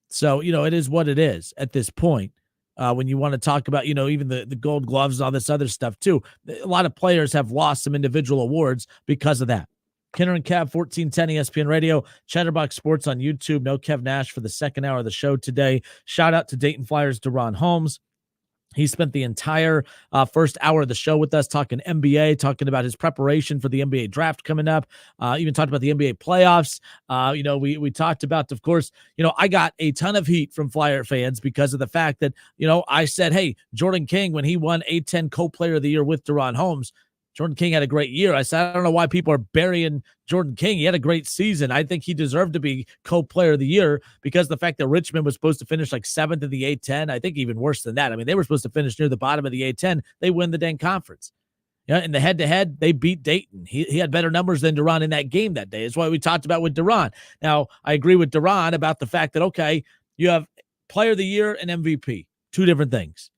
So, it is what it is at this point. When you want to talk about, even the gold gloves and all this other stuff too. A lot of players have lost some individual awards because of that. Kenner and Kev, 1410 ESPN Radio, Chatterbox Sports on YouTube. No Kev Nash for the second hour of the show today. Shout out to Dayton Flyers' DaRon Holmes. He spent the entire first hour of the show with us talking NBA, talking about his preparation for the NBA draft coming up, even talked about the NBA playoffs. We talked about, of course, I got a ton of heat from Flyer fans because of the fact that, I said, hey, Jordan King, when he won A10 Co-Player of the Year with DaRon Holmes, Jordan King had a great year. I said, I don't know why people are burying Jordan King. He had a great season. I think he deserved to be co-player of the year because the fact that Richmond was supposed to finish like 7th in the A10, I think even worse than that. I mean, they were supposed to finish near the bottom of the A10. They win the dang conference. In the head-to-head, they beat Dayton. He had better numbers than DaRon in that game that day. It's what we talked about with DaRon. Now, I agree with DaRon about the fact that, okay, you have player of the year and MVP, 2 different things.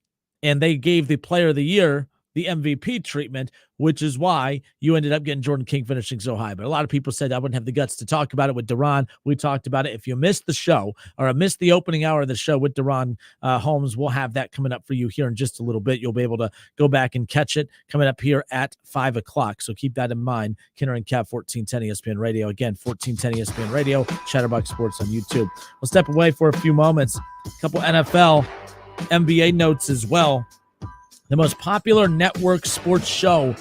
And they gave the player of the year the MVP treatment, which is why you ended up getting Jordan King finishing so high. But a lot of people said I wouldn't have the guts to talk about it with DaRon. We talked about it. If you missed the show or missed the opening hour of the show with DaRon Holmes, we'll have that coming up for you here in just a little bit. You'll be able to go back and catch it coming up here at 5 o'clock. So keep that in mind. Kenner and Kev, 1410 ESPN Radio. Again, 1410 ESPN Radio, Chatterbox Sports on YouTube. We'll step away for a few moments. A couple NFL, NBA notes as well. The most popular network sports show,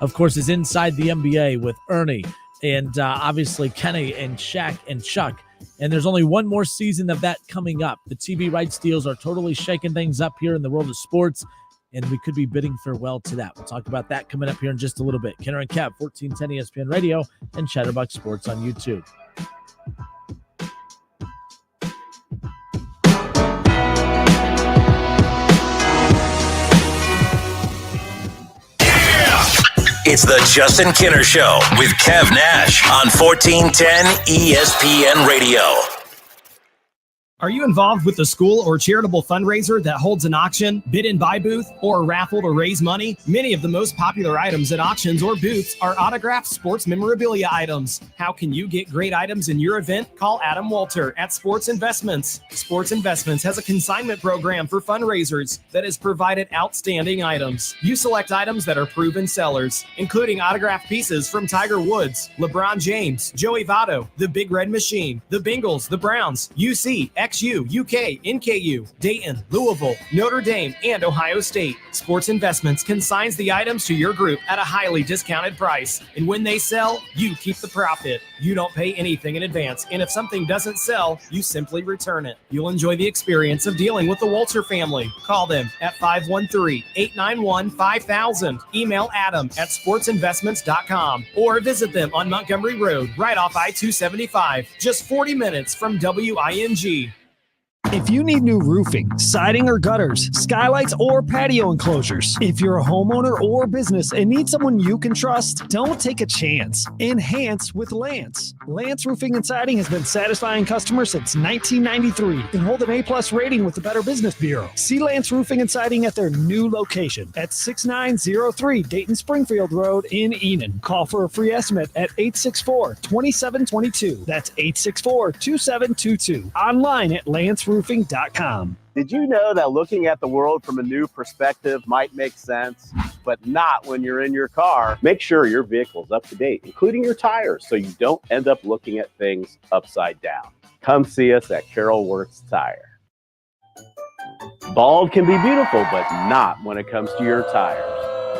of course, is Inside the NBA with Ernie and obviously Kenny and Shaq and Chuck. And there's only one more season of that coming up. The TV rights deals are totally shaking things up here in the world of sports, and we could be bidding farewell to that. We'll talk about that coming up here in just a little bit. Kenner and Kev, 1410 ESPN Radio and Chatterbox Sports on YouTube. It's the Justin Kinner Show with Kev Nash on 1410 ESPN Radio. Are you involved with a school or charitable fundraiser that holds an auction, bid and buy booth, or a raffle to raise money? Many of the most popular items at auctions or booths are autographed sports memorabilia items. How can you get great items in your event? Call Adam Walter at Sports Investments. Sports Investments has a consignment program for fundraisers that has provided outstanding items. You select items that are proven sellers, including autographed pieces from Tiger Woods, LeBron James, Joey Votto, the Big Red Machine, the Bengals, the Browns, UC, XU, UK, NKU, Dayton, Louisville, Notre Dame, and Ohio State. Sports Investments consigns the items to your group at a highly discounted price. And when they sell, you keep the profit. You don't pay anything in advance. And if something doesn't sell, you simply return it. You'll enjoy the experience of dealing with the Walter family. Call them at 513-891-5000. Email Adam at sportsinvestments.com or visit them on Montgomery Road, right off I-275, just 40 minutes from WING. If you need new roofing, siding or gutters, skylights or patio enclosures, if you're a homeowner or business and need someone you can trust, don't take a chance. Enhance with Lance. Lance Roofing and Siding has been satisfying customers since 1993 and hold an A+ rating with the Better Business Bureau. See Lance Roofing and Siding at their new location at 6903 Dayton Springfield Road in Enon. Call for a free estimate at 864-2722. That's 864-2722. Online at lanceroofing.com. Did you know that looking at the world from a new perspective might make sense, but not when you're in your car? Make sure your vehicle's up to date, including your tires, so you don't end up looking at things upside down. Come see us at Carroll Works Tire. Bald can be beautiful, but not when it comes to your tires.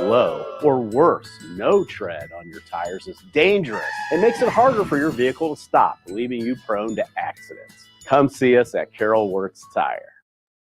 Low, or worse, no tread on your tires is dangerous. It makes it harder for your vehicle to stop, leaving you prone to accidents. Come see us at Carroll Works Tire.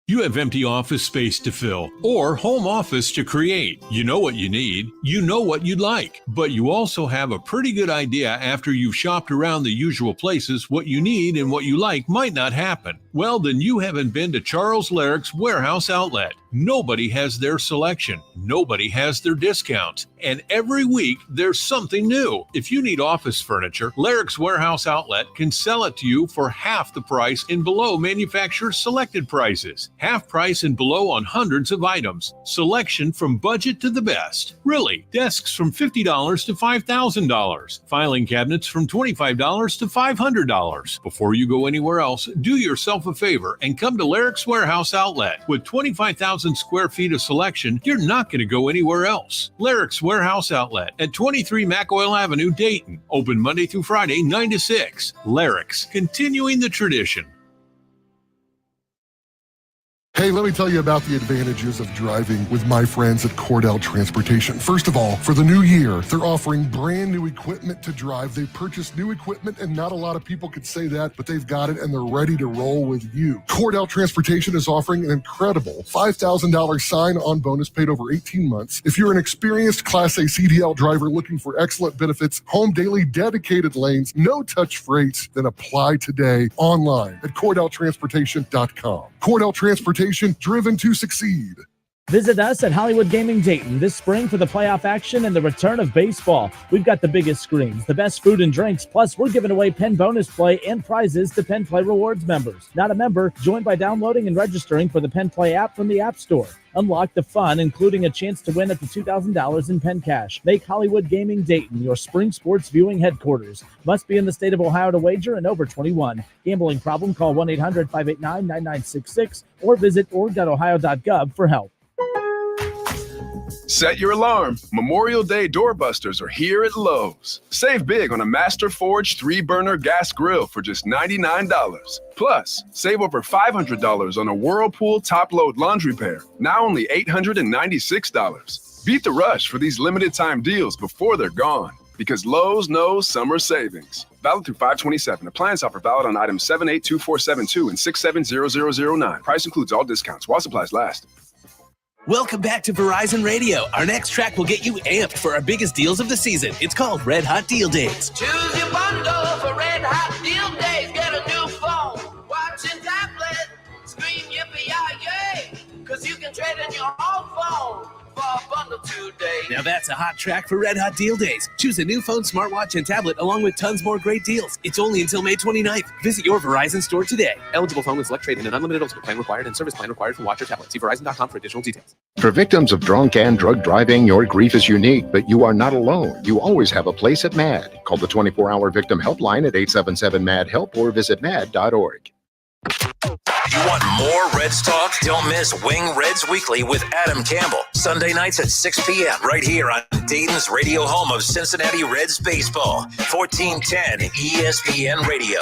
You have empty office space to fill or home office to create. You know what you need. You know what you'd like. But you also have a pretty good idea after you've shopped around the usual places what you need and what you like might not happen. Well, then you haven't been to Charles Larrick's Warehouse Outlet. Nobody has their selection. Nobody has their discounts. And every week, there's something new. If you need office furniture, Larrick's Warehouse Outlet can sell it to you for half the price and below manufacturer's selected prices. Half price and below on hundreds of items. Selection from budget to the best. Really, desks from $50 to $5,000. Filing cabinets from $25 to $500. Before you go anywhere else, do yourself a favor and come to Larrick's Warehouse Outlet. With 25,000 square feet of selection, you're not going to go anywhere else. Larrick's Warehouse Outlet at 23 McOil Avenue, Dayton. Open Monday through Friday, 9 to 6. Larrick's, continuing the tradition. Hey, let me tell you about the advantages of driving with my friends at Cordell Transportation. First of all, for the new year, they're offering brand new equipment to drive. They purchased new equipment, and not a lot of people could say that, but they've got it, and they're ready to roll with you. Cordell Transportation is offering an incredible $5,000 sign-on bonus paid over 18 months. If you're an experienced Class A CDL driver looking for excellent benefits, home daily dedicated lanes, no-touch freights, then apply today online at CordellTransportation.com. Cordell Transportation, driven to succeed. Visit us at Hollywood Gaming Dayton this spring for the playoff action and the return of baseball. We've got the biggest screens, the best food and drinks, plus we're giving away Penn bonus play and prizes to Penn Play Rewards members. Not a member? Join by downloading and registering for the Penn Play app from the App Store. Unlock the fun, including a chance to win up to $2,000 in Penn Cash. Make Hollywood Gaming Dayton your spring sports viewing headquarters. Must be in the state of Ohio to wager and over 21. Gambling problem? Call 1-800-589-9966 or visit org.ohio.gov for help. Set your alarm. Memorial Day doorbusters are here at Lowe's. Save big on a Master Forge 3-burner gas grill for just $99. Plus, save over $500 on a Whirlpool top-load laundry pair, now only $896. Beat the rush for these limited-time deals before they're gone. Because Lowe's knows summer savings. Valid through 5/27. Appliance offer valid on items 782472 and 670009. Price includes all discounts while supplies last. Welcome back to Verizon Radio. Our next track will get you amped for our biggest deals of the season. It's called Red Hot Deal Days. Choose your bundle for Red Hot Deal Days. Get a new phone, watch and tablet. Scream yippee-yi-yay, because you can trade in your old phone for a bundle today. Now that's a hot track for Red Hot Deal Days. Choose a new phone, smartwatch, and tablet along with tons more great deals. It's only until May 29th. Visit your Verizon store today. Eligible phone with select trade in an unlimited eligible plan required and service plan required for watch or tablet. See Verizon.com for additional details. For victims of drunk and drug driving, your grief is unique, but you are not alone. You always have a place at MAD. Call the 24-hour victim helpline at 877-MAD-HELP or visit mad.org. You want more Reds talk? Don't miss Wing Reds Weekly with Adam Campbell. Sunday nights at 6 p.m. right here on Dayton's radio home of Cincinnati Reds baseball. 1410 ESPN Radio.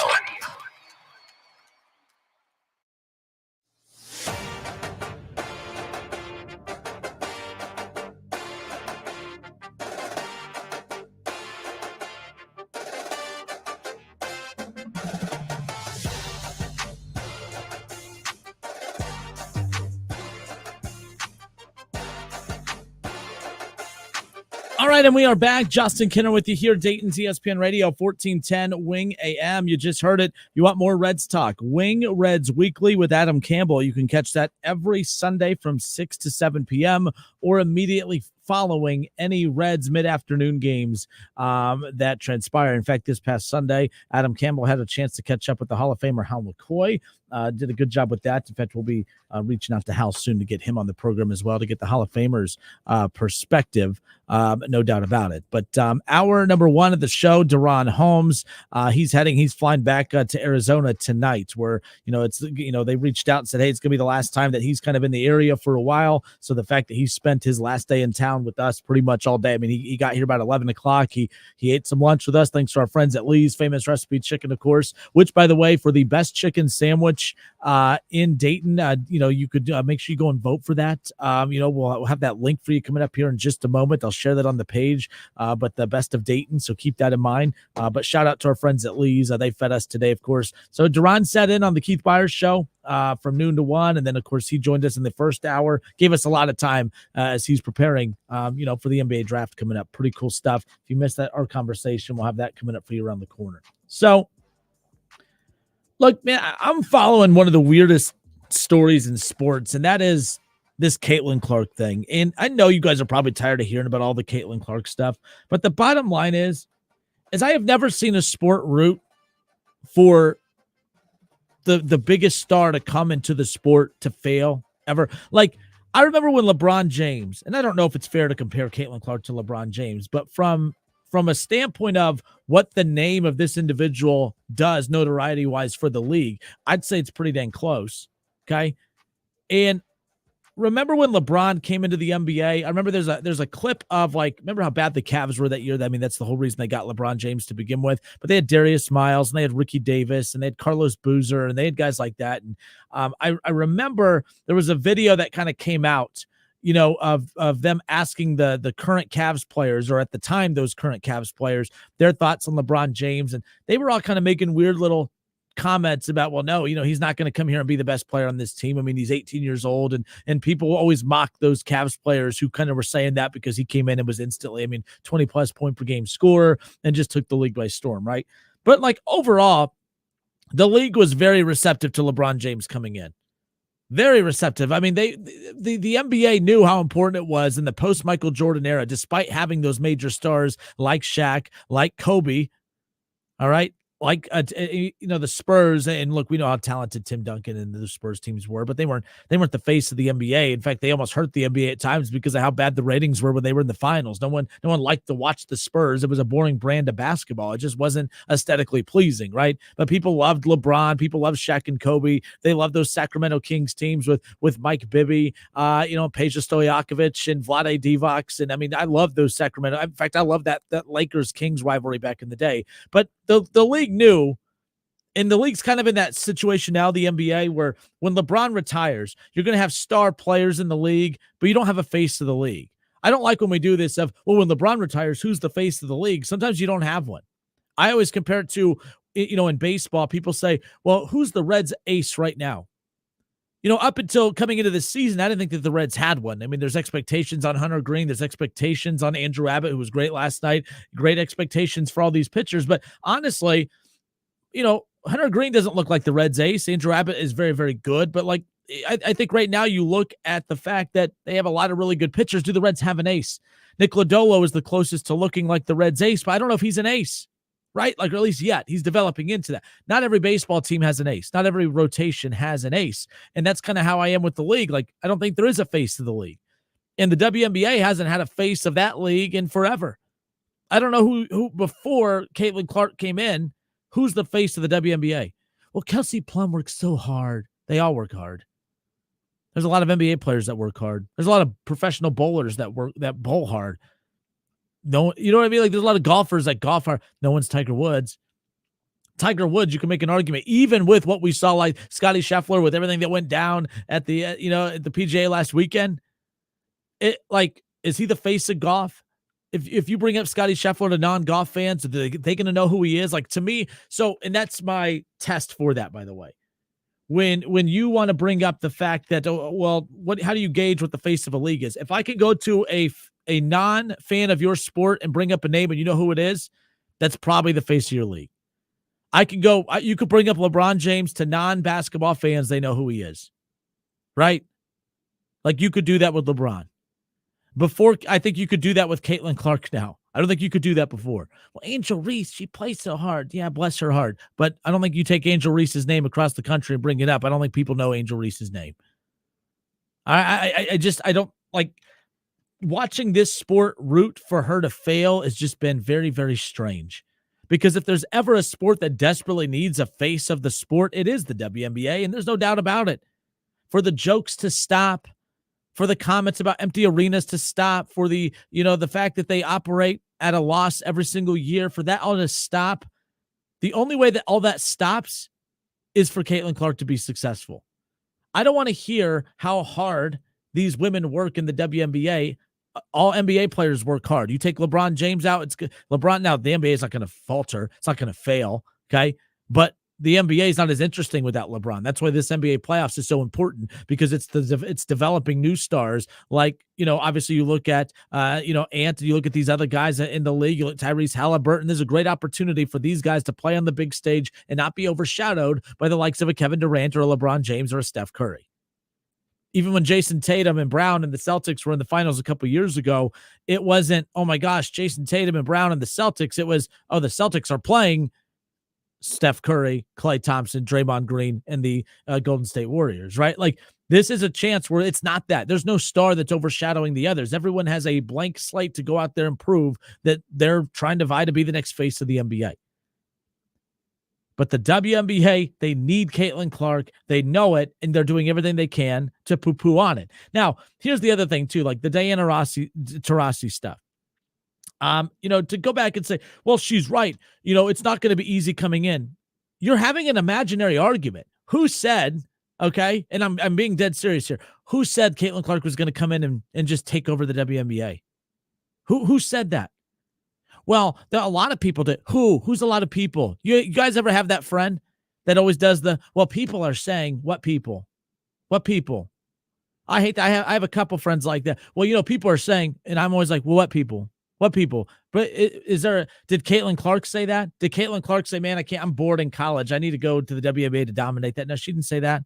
All right, and we are back. Justin Kinner with you here, Dayton's ESPN Radio, 1410 Wing AM. You just heard it. You want more Reds talk? Wing Reds Weekly with Adam Campbell. You can catch that every Sunday from 6 to 7 p.m. or immediately following any Reds mid-afternoon games that transpire. In fact, this past Sunday, Adam Campbell had a chance to catch up with the Hall of Famer Hal McCoy. Did a good job with that. In fact, we'll be reaching out to Hal soon to get him on the program as well to get the Hall of Famers perspective, no doubt about it. But hour number one of the show, DaRon Holmes, he's flying back to Arizona tonight, where they reached out and said, hey, it's gonna be the last time that he's kind of in the area for a while. So the fact that he spent his last day in town with us pretty much all day. I mean, he got here about 11 o'clock. He ate some lunch with us, thanks to our friends at Lee's Famous Recipe Chicken, of course, which, by the way, for the best chicken sandwich in Dayton, you could make sure you go and vote for that. We'll have that link for you coming up here in just a moment. I'll share that on the page, but the best of Dayton, so keep that in mind. But shout out to our friends at Lee's. They fed us today, of course. So DaRon sat in on the Keith Byers show from noon to 1, and then, of course, he joined us in the first hour, gave us a lot of time as he's preparing, for the NBA draft coming up. Pretty cool stuff. If you missed our conversation, we'll have that coming up for you around the corner. So, look, man, I'm following one of the weirdest stories in sports, and that is this Caitlin Clark thing. And I know you guys are probably tired of hearing about all the Caitlin Clark stuff, but the bottom line is I have never seen a sport root for the biggest star to come into the sport to fail ever. Like, I remember when LeBron James, and I don't know if it's fair to compare Caitlin Clark to LeBron James, but from a standpoint of what the name of this individual does notoriety-wise for the league, I'd say it's pretty dang close, okay? And remember when LeBron came into the NBA? I remember there's a clip of, remember how bad the Cavs were that year? I mean, that's the whole reason they got LeBron James to begin with. But they had Darius Miles, and they had Ricky Davis, and they had Carlos Boozer, and they had guys like that. And I remember there was a video that kind of came out, of them asking the current Cavs players, or at the time those current Cavs players, their thoughts on LeBron James. And they were all kind of making weird little comments about, well, no, he's not going to come here and be the best player on this team. I mean, he's 18 years old, and people always mock those Cavs players who kind of were saying that because he came in and was instantly, 20-plus point per game scorer and just took the league by storm, right? But overall, the league was very receptive to LeBron James coming in. Very receptive. I mean, the NBA knew how important it was in the post-Michael Jordan era, despite having those major stars like Shaq, like Kobe, all right? Like, the Spurs, and look, we know how talented Tim Duncan and the Spurs teams were, but they weren't the face of the NBA. In fact, they almost hurt the NBA at times because of how bad the ratings were when they were in the finals. No one liked to watch the Spurs. It was a boring brand of basketball. It just wasn't aesthetically pleasing, right? But people loved LeBron. People loved Shaq and Kobe. They loved those Sacramento Kings teams with Mike Bibby, Peja Stojakovic and Vlade Divac. And I mean, I love those Sacramento. In fact, I love that Lakers-Kings rivalry back in the day. But the league knew, and the league's kind of in that situation now, the NBA, where when LeBron retires, you're going to have star players in the league, but you don't have a face of the league. I don't like when we do this of, well, when LeBron retires, who's the face of the league? Sometimes you don't have one. I always compare it to, in baseball, people say, well, who's the Reds' ace right now? Up until coming into this season, I didn't think that the Reds had one. I mean, there's expectations on Hunter Green. There's expectations on Andrew Abbott, who was great last night. Great expectations for all these pitchers. But honestly, Hunter Green doesn't look like the Reds' ace. Andrew Abbott is very, very good. But I think right now you look at the fact that they have a lot of really good pitchers. Do the Reds have an ace? Nick Lodolo is the closest to looking like the Reds' ace, but I don't know if he's an ace. Right? Or at least yet. He's developing into that. Not every baseball team has an ace. Not every rotation has an ace. And that's kind of how I am with the league. I don't think there is a face to the league. And the WNBA hasn't had a face of that league in forever. I don't know who before Caitlin Clark came in, who's the face of the WNBA? Well, Kelsey Plum works so hard. They all work hard. There's a lot of NBA players that work hard. There's a lot of professional bowlers that bowl hard. No, you know what I mean? There's a lot of golfers that golf hard. No one's Tiger Woods. Tiger Woods, you can make an argument, even with what we saw, like Scotty Scheffler, with everything that went down at the, at the PGA last weekend. Is he the face of golf? If you bring up Scotty Scheffler to non-golf fans, are they going to know who he is? To me, and that's my test for that, by the way. When you want to bring up the fact that, how do you gauge what the face of a league is? If I can go to a non-fan of your sport and bring up a name and you know who it is, that's probably the face of your league. You could bring up LeBron James to non-basketball fans. They know who he is, right? You could do that with LeBron. Before, I think you could do that with Caitlin Clark now. I don't think you could do that before. Well, Angel Reese, she plays so hard. Yeah, bless her heart. But I don't think you take Angel Reese's name across the country and bring it up. I don't think people know Angel Reese's name. I don't like watching this sport root for her to fail has just been very, very strange. Because if there's ever a sport that desperately needs a face of the sport, it is the WNBA, and there's no doubt about it. For the jokes to stop, for the comments about empty arenas to stop, for the fact that they operate at a loss every single year, for that all to stop, the only way that all that stops is for Caitlin Clark to be successful. I don't want to hear how hard these women work in the WNBA. All NBA players work hard. You take LeBron James out, it's good. LeBron, now the NBA is not going to falter. It's not going to fail, okay? But the NBA is not as interesting without LeBron. That's why this NBA playoffs is so important, because it's developing new stars. Obviously you look at, Ant, and you look at these other guys in the league. You look at Tyrese Halliburton. There's a great opportunity for these guys to play on the big stage and not be overshadowed by the likes of a Kevin Durant or a LeBron James or a Steph Curry. Even when Jason Tatum and Brown and the Celtics were in the finals a couple of years ago, it wasn't, oh my gosh, Jason Tatum and Brown and the Celtics. It was, the Celtics are playing Steph Curry, Klay Thompson, Draymond Green, and the Golden State Warriors, right? This is a chance where it's not that. There's no star that's overshadowing the others. Everyone has a blank slate to go out there and prove that they're trying to vie to be the next face of the NBA. But the WNBA, they need Caitlin Clark. They know it, and they're doing everything they can to poo-poo on it. Now, here's the other thing, too, the Diana Taurasi stuff. To go back and say, well, she's right. It's not going to be easy coming in. You're having an imaginary argument. Who said, okay, and I'm being dead serious here, who said Caitlin Clark was going to come in and just take over the WNBA? Who said that? Well, there are a lot of people that who's a lot of people. You guys ever have that friend that always does people are saying, what people? I hate that. I have a couple friends like that. Well, people are saying, and I'm always like, well, what people? What people? But did Caitlin Clark say that? Did Caitlin Clark say, man, I'm bored in college. I need to go to the WNBA to dominate that? No, she didn't say that.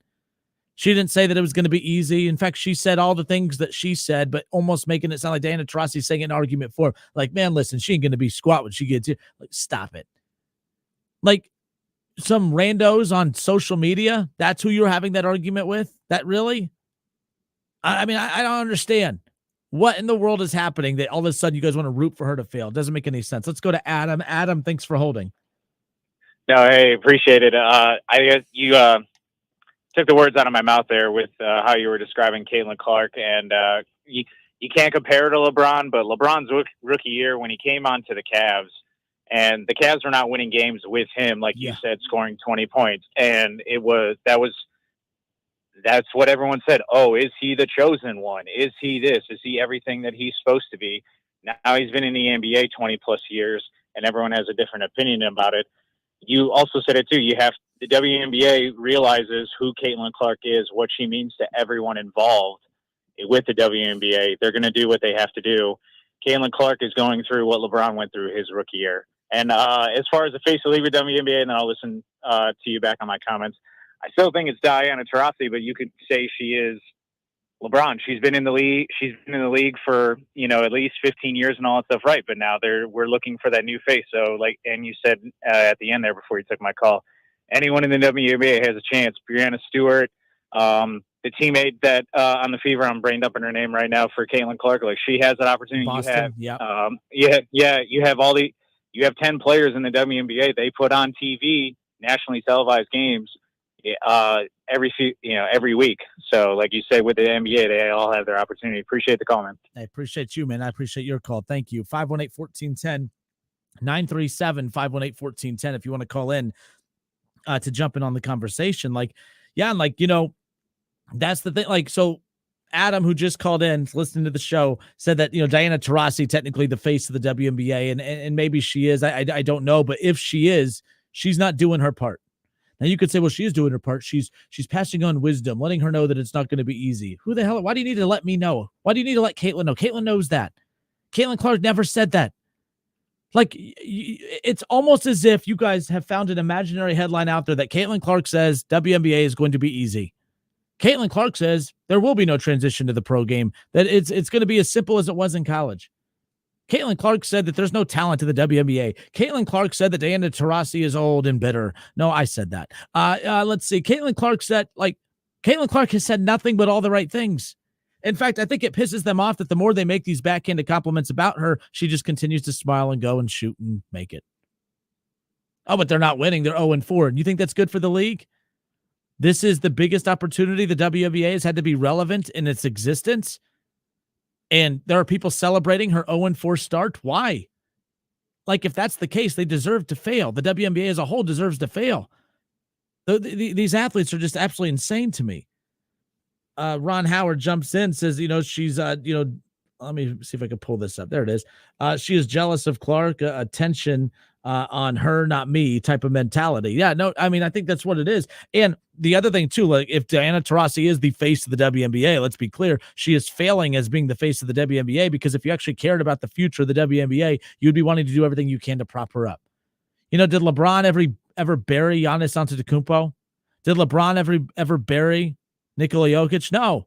She didn't say that it was going to be easy. In fact, she said all the things that she said, but almost making it sound like Diana Taurasi saying an argument for her. Like, man, listen, she ain't going to be squat when she gets here. Like, stop it. Like, some randos on social media, that's who you're having that argument with? That really? I mean, I don't understand. What in the world is happening that all of a sudden you guys want to root for her to fail? It doesn't make any sense. Let's go to Adam. Adam, thanks for holding. No, hey, appreciate it. You took the words out of my mouth there with how you were describing Caitlin Clark, and you can't compare her to LeBron, but LeBron's rookie year when he came onto the Cavs, and the Cavs were not winning games with him, like you said, scoring 20 points, and that's what everyone said. Oh, is he the chosen one? Is he this? Is he everything that he's supposed to be? Now he's been in the NBA 20 plus years, and everyone has a different opinion about it. You also said it too. The WNBA realizes who Caitlin Clark is, what she means to everyone involved with the WNBA. They're going to do what they have to do. Caitlin Clark is going through what LeBron went through his rookie year. And as far as the face of the league with WNBA, and then I'll listen to you back on my comments. I still think it's Diana Taurasi, but you could say she is LeBron. She's been in the league. She's been in the league for, at least 15 years and all that stuff. Right. But now we're looking for that new face. So and you said at the end there before you took my call, anyone in the WNBA has a chance. Brianna Stewart, the teammate that on the Fever, I'm brain dumping her name right now for Caitlin Clark. Like, she has that opportunity. Boston, You have 10 players in the WNBA. They put on TV, nationally televised games every week. So like you say, with the NBA, they all have their opportunity. Appreciate the call, man. I appreciate you, man. I appreciate your call. Thank you. 518-1410, 937-518-1410. If you want to call in to jump in on the conversation, that's the thing. Like, so Adam, who just called in, listening to the show, said that, Diana Taurasi, technically the face of the WNBA, and maybe she is. I don't know, but if she is, she's not doing her part. Now you could say, well, she is doing her part. She's passing on wisdom, letting her know that it's not going to be easy. Who the hell? Why do you need to let me know? Why do you need to let Caitlin know? Caitlin knows that. Caitlin Clark never said that. Like, it's almost as if you guys have found an imaginary headline out there that Caitlin Clark says WNBA is going to be easy. Caitlin Clark says there will be no transition to the pro game, that it's going to be as simple as it was in college. Caitlin Clark said that there's no talent to the WNBA. Caitlin Clark said that Diana Taurasi is old and bitter. No, I said that. Let's see. Caitlin Clark has said nothing but all the right things. In fact, I think it pisses them off that the more they make these backhanded compliments about her, she just continues to smile and go and shoot and make it. Oh, but they're not winning. They're 0-4. And you think that's good for the league? This is the biggest opportunity the WNBA has had to be relevant in its existence. And there are people celebrating her 0-4 start. Why? Like, if that's the case, they deserve to fail. The WNBA as a whole deserves to fail. These athletes are just absolutely insane to me. Ron Howard jumps in, says, she's, let me see if I can pull this up. There it is. She is jealous of Clark, attention on her, not me type of mentality. Yeah, no, I mean, I think that's what it is. And the other thing too, like, if Diana Taurasi is the face of the WNBA, let's be clear, she is failing as being the face of the WNBA, because if you actually cared about the future of the WNBA, you'd be wanting to do everything you can to prop her up. Did LeBron ever bury Giannis Antetokounmpo? Did LeBron ever bury Nikola Jokic? No.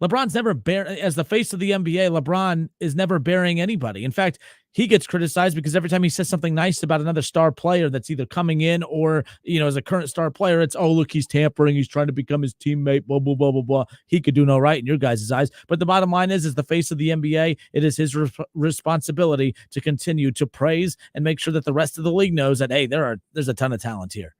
LeBron's never as the face of the NBA, LeBron is never burying anybody. In fact, he gets criticized because every time he says something nice about another star player that's either coming in or, as a current star player, it's, oh, look, he's tampering. He's trying to become his teammate, blah, blah, blah, blah, blah. He could do no right in your guys' eyes. But the bottom line is the face of the NBA, it is his responsibility to continue to praise and make sure that the rest of the league knows that, hey, there's a ton of talent here.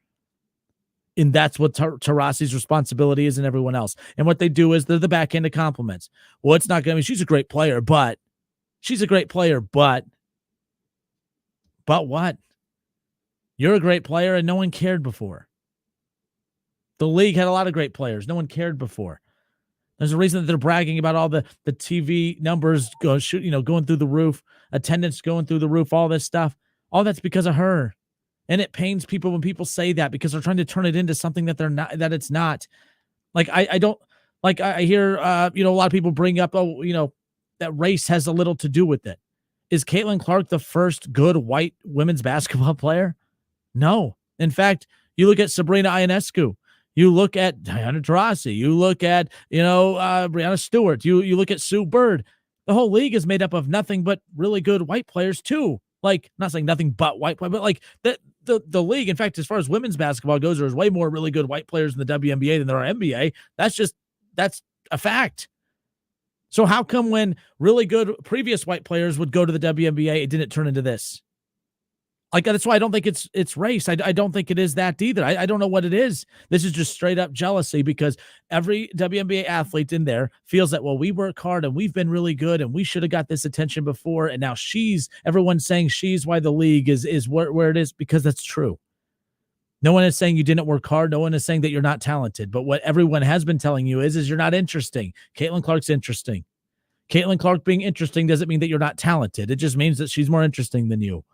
And that's what Taurasi's responsibility is, and everyone else. And what they do is they're the backhanded compliments. Well, it's not going to be, she's a great player, but what? You're a great player and no one cared before. The league had a lot of great players. No one cared before. There's a reason that they're bragging about all the TV numbers going through the roof, attendance going through the roof, all this stuff. All that's because of her. And it pains people when people say that, because they're trying to turn it into something that they're not, that it's not. Like, I don't, like, I hear, a lot of people bring up, that race has a little to do with it. Is Caitlin Clark the first good white women's basketball player? No. In fact, you look at Sabrina Ionescu. You look at Diana Taurasi. You look at, Brianna Stewart. You look at Sue Bird. The whole league is made up of nothing but really good white players too. Like, not saying nothing but white players, but like the league, in fact, as far as women's basketball goes, there's way more really good white players in the WNBA than there are NBA. That's a fact. So how come when really good previous white players would go to the WNBA, it didn't turn into this? Like, that's why I don't think it's race. I don't think it is that either. I don't know what it is. This is just straight up jealousy because every WNBA athlete in there feels that, well, we work hard and we've been really good and we should have got this attention before. And now everyone's saying she's why the league is where it is, because that's true. No one is saying you didn't work hard. No one is saying that you're not talented. But what everyone has been telling you is you're not interesting. Caitlin Clark's interesting. Caitlin Clark being interesting doesn't mean that you're not talented. It just means that she's more interesting than you.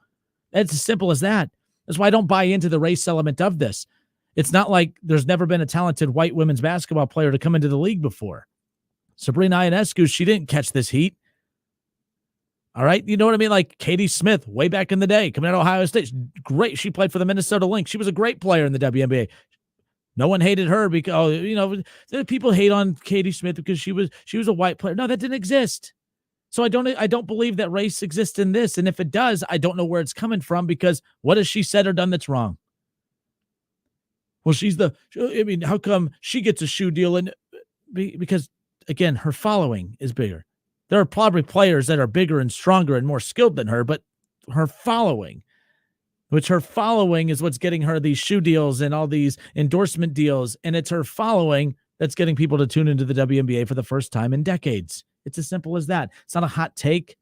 It's as simple as that. That's why I don't buy into the race element of this. It's not like there's never been a talented white women's basketball player to come into the league before. Sabrina Ionescu, she didn't catch this heat. All right. You know what I mean? Like Katie Smith, way back in the day, coming out of Ohio State. Great. She played for the Minnesota Lynx. She was a great player in the WNBA. No one hated her because, people hate on Katie Smith because she was a white player. No, that didn't exist. So I don't believe that race exists in this. And if it does, I don't know where it's coming from, because what has she said or done that's wrong? Well, how come she gets a shoe deal? And because, again, her following is bigger. There are probably players that are bigger and stronger and more skilled than her, but her following is what's getting her these shoe deals and all these endorsement deals. And it's her following that's getting people to tune into the WNBA for the first time in decades. It's as simple as that. It's not a hot take.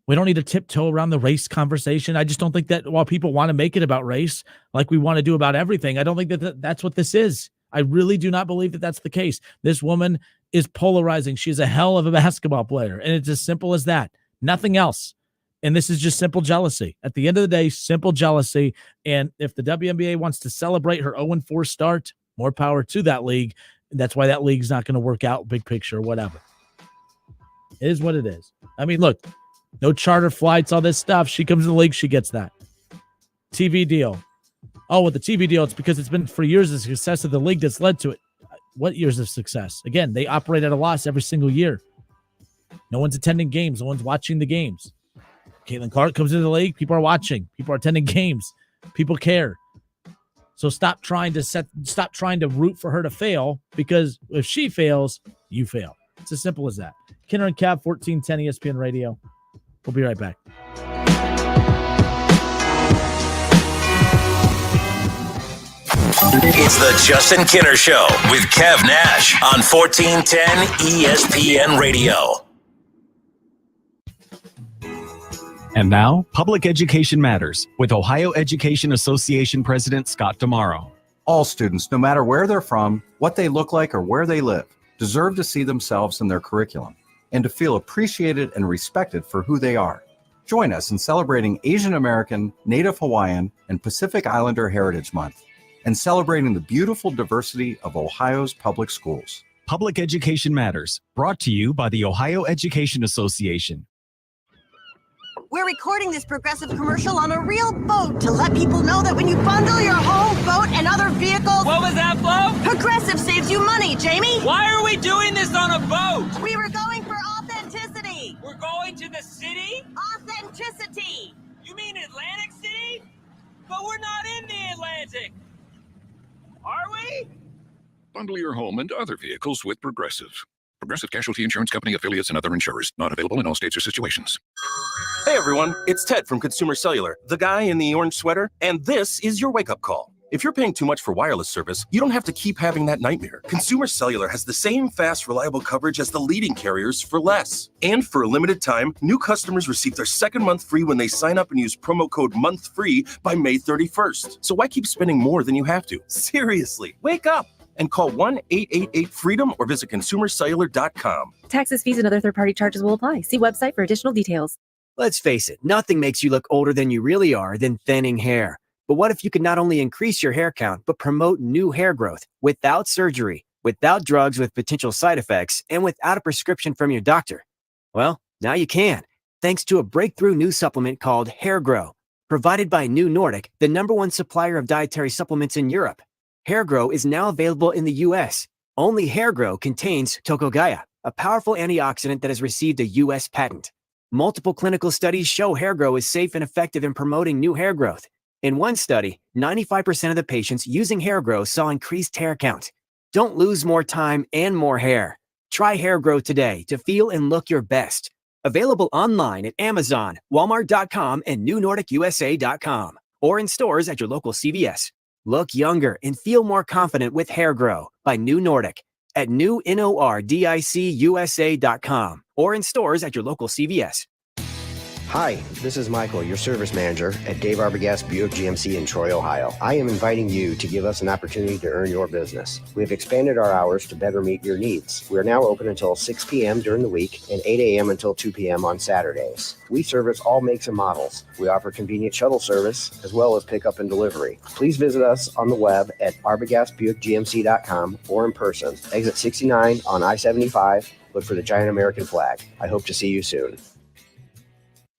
We don't need to tiptoe around the race conversation. I just don't think that while people want to make it about race, like we want to do about everything, I don't think that that's what this is. I really do not believe that that's the case. This woman is polarizing. She's a hell of a basketball player. And it's as simple as that. Nothing else. And this is just simple jealousy. At the end of the day, simple jealousy. And if the WNBA wants to celebrate her 0-4 start, more power to that league. That's why that league's not going to work out, big picture, whatever. It is what it is. I mean, look, no charter flights, all this stuff. She comes to the league, she gets that. TV deal. Oh, with the TV deal, it's because it's been for years the success of the league that's led to it. What years of success? Again, they operate at a loss every single year. No one's attending games. No one's watching the games. Caitlin Clark comes into the league. People are watching. People are attending games. People care. So stop trying to root for her to fail, because if she fails, you fail. It's as simple as that. Kinner and Kev, 1410 ESPN Radio. We'll be right back. It's the Justin Kinner Show with Kev Nash on 1410 ESPN Radio. And now, Public Education Matters with Ohio Education Association President Scott Damaro. All students, no matter where they're from, what they look like, or where they live, deserve to see themselves in their curriculum and to feel appreciated and respected for who they are. Join us in celebrating Asian American, Native Hawaiian, and Pacific Islander Heritage Month, and celebrating the beautiful diversity of Ohio's public schools. Public Education Matters, brought to you by the Ohio Education Association. We're recording this Progressive commercial on a real boat to let people know that when you bundle your home, boat, and other vehicles... What was that, Flo? Progressive saves you money, Jamie! Why are we doing this on a boat? We were going for authenticity! We're going to the city? Authenticity! You mean Atlantic City? But we're not in the Atlantic! Are we? Bundle your home and other vehicles with Progressive. Progressive Casualty Insurance Company, affiliates, and other insurers. Not available in all states or situations. Hey everyone, it's Ted from Consumer Cellular, the guy in the orange sweater, and this is your wake-up call. If you're paying too much for wireless service, you don't have to keep having that nightmare. Consumer Cellular has the same fast, reliable coverage as the leading carriers for less. And for a limited time, new customers receive their second month free when they sign up and use promo code MONTHFREE by May 31st. So why keep spending more than you have to? Seriously, wake up and call 1-888-FREEDOM or visit consumercellular.com. Taxes, fees, and other third-party charges will apply. See website for additional details. Let's face it, nothing makes you look older than you really are than thinning hair. But what if you could not only increase your hair count, but promote new hair growth without surgery, without drugs with potential side effects, and without a prescription from your doctor? Well, now you can, thanks to a breakthrough new supplement called Hair Grow, provided by New Nordic, the #1 supplier of dietary supplements in Europe. Hair Grow is now available in the U.S. Only Hair Grow contains Tocogaya, a powerful antioxidant that has received a U.S. patent. Multiple clinical studies show Hair Grow is safe and effective in promoting new hair growth. In one study, 95% of the patients using Hair Grow saw increased hair count. Don't lose more time and more hair. Try Hair Grow today to feel and look your best. Available online at Amazon, Walmart.com, and NewNordicUSA.com, or in stores at your local CVS. Look younger and feel more confident with Hair Grow by New Nordic at NewNordicUSA.com, or in stores at your local CVS. Hi, this is Michael, your service manager at Dave Arbogast Buick GMC in Troy, Ohio. I am inviting you to give us an opportunity to earn your business. We have expanded our hours to better meet your needs. We are now open until 6 p.m. during the week and 8 a.m. until 2 p.m. on Saturdays. We service all makes and models. We offer convenient shuttle service as well as pickup and delivery. Please visit us on the web at arbogastbuickgmc.com or in person. Exit 69 on I-75. Look for the giant American flag. I hope to see you soon.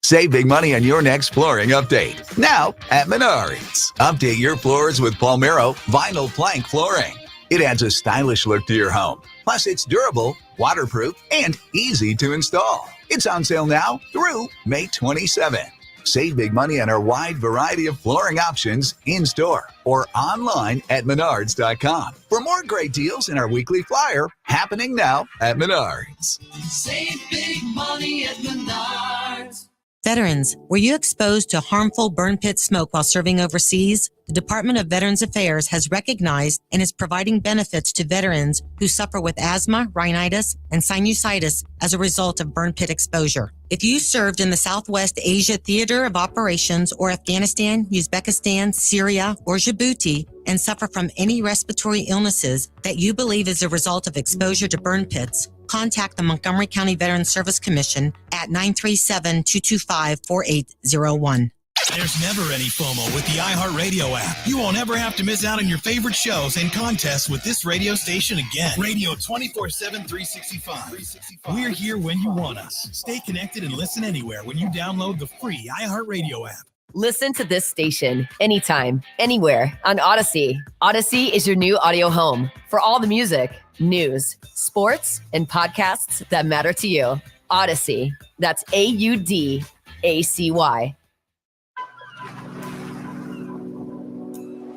Save big money on your next flooring update. Now at Menards. Update your floors with Palmero vinyl plank flooring. It adds a stylish look to your home. Plus, it's durable, waterproof, and easy to install. It's on sale now through May 27. Save big money on our wide variety of flooring options in-store or online at Menards.com. For more great deals in our weekly flyer happening now at Menards. Save big money at Menards. Veterans, were you exposed to harmful burn pit smoke while serving overseas? The Department of Veterans Affairs has recognized and is providing benefits to veterans who suffer with asthma, rhinitis, and sinusitis as a result of burn pit exposure. If you served in the Southwest Asia Theater of Operations or Afghanistan, Uzbekistan, Syria, or Djibouti, and suffer from any respiratory illnesses that you believe is a result of exposure to burn pits, contact the Montgomery County Veterans Service Commission at 937-225-4801. There's never any FOMO with the iHeartRadio app. You won't ever have to miss out on your favorite shows and contests with this radio station again. Radio 24/7, 365. We're here when you want us. Stay connected and listen anywhere when you download the free iHeartRadio app. Listen to this station anytime, anywhere on Odyssey. Odyssey is your new audio home for all the music, news, sports, and podcasts that matter to you. Odyssey. That's AUDACY.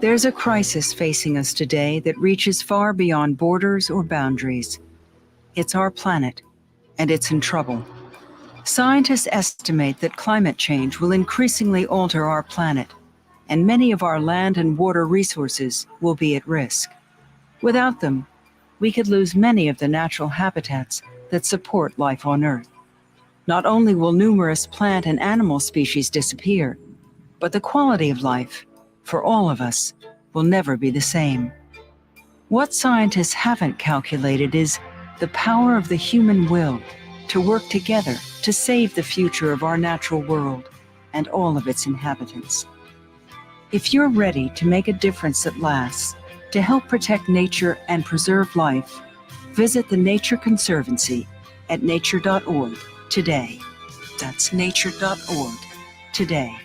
There's a crisis facing us today that reaches far beyond borders or boundaries. It's our planet, and it's in trouble. Scientists estimate that climate change will increasingly alter our planet, and many of our land and water resources will be at risk. Without them, we could lose many of the natural habitats that support life on Earth. Not only will numerous plant and animal species disappear, but the quality of life for all of us will never be the same. What scientists haven't calculated is the power of the human will to work together to save the future of our natural world and all of its inhabitants. If you're ready to make a difference that lasts, to help protect nature and preserve life, visit the Nature Conservancy at nature.org today. That's nature.org today.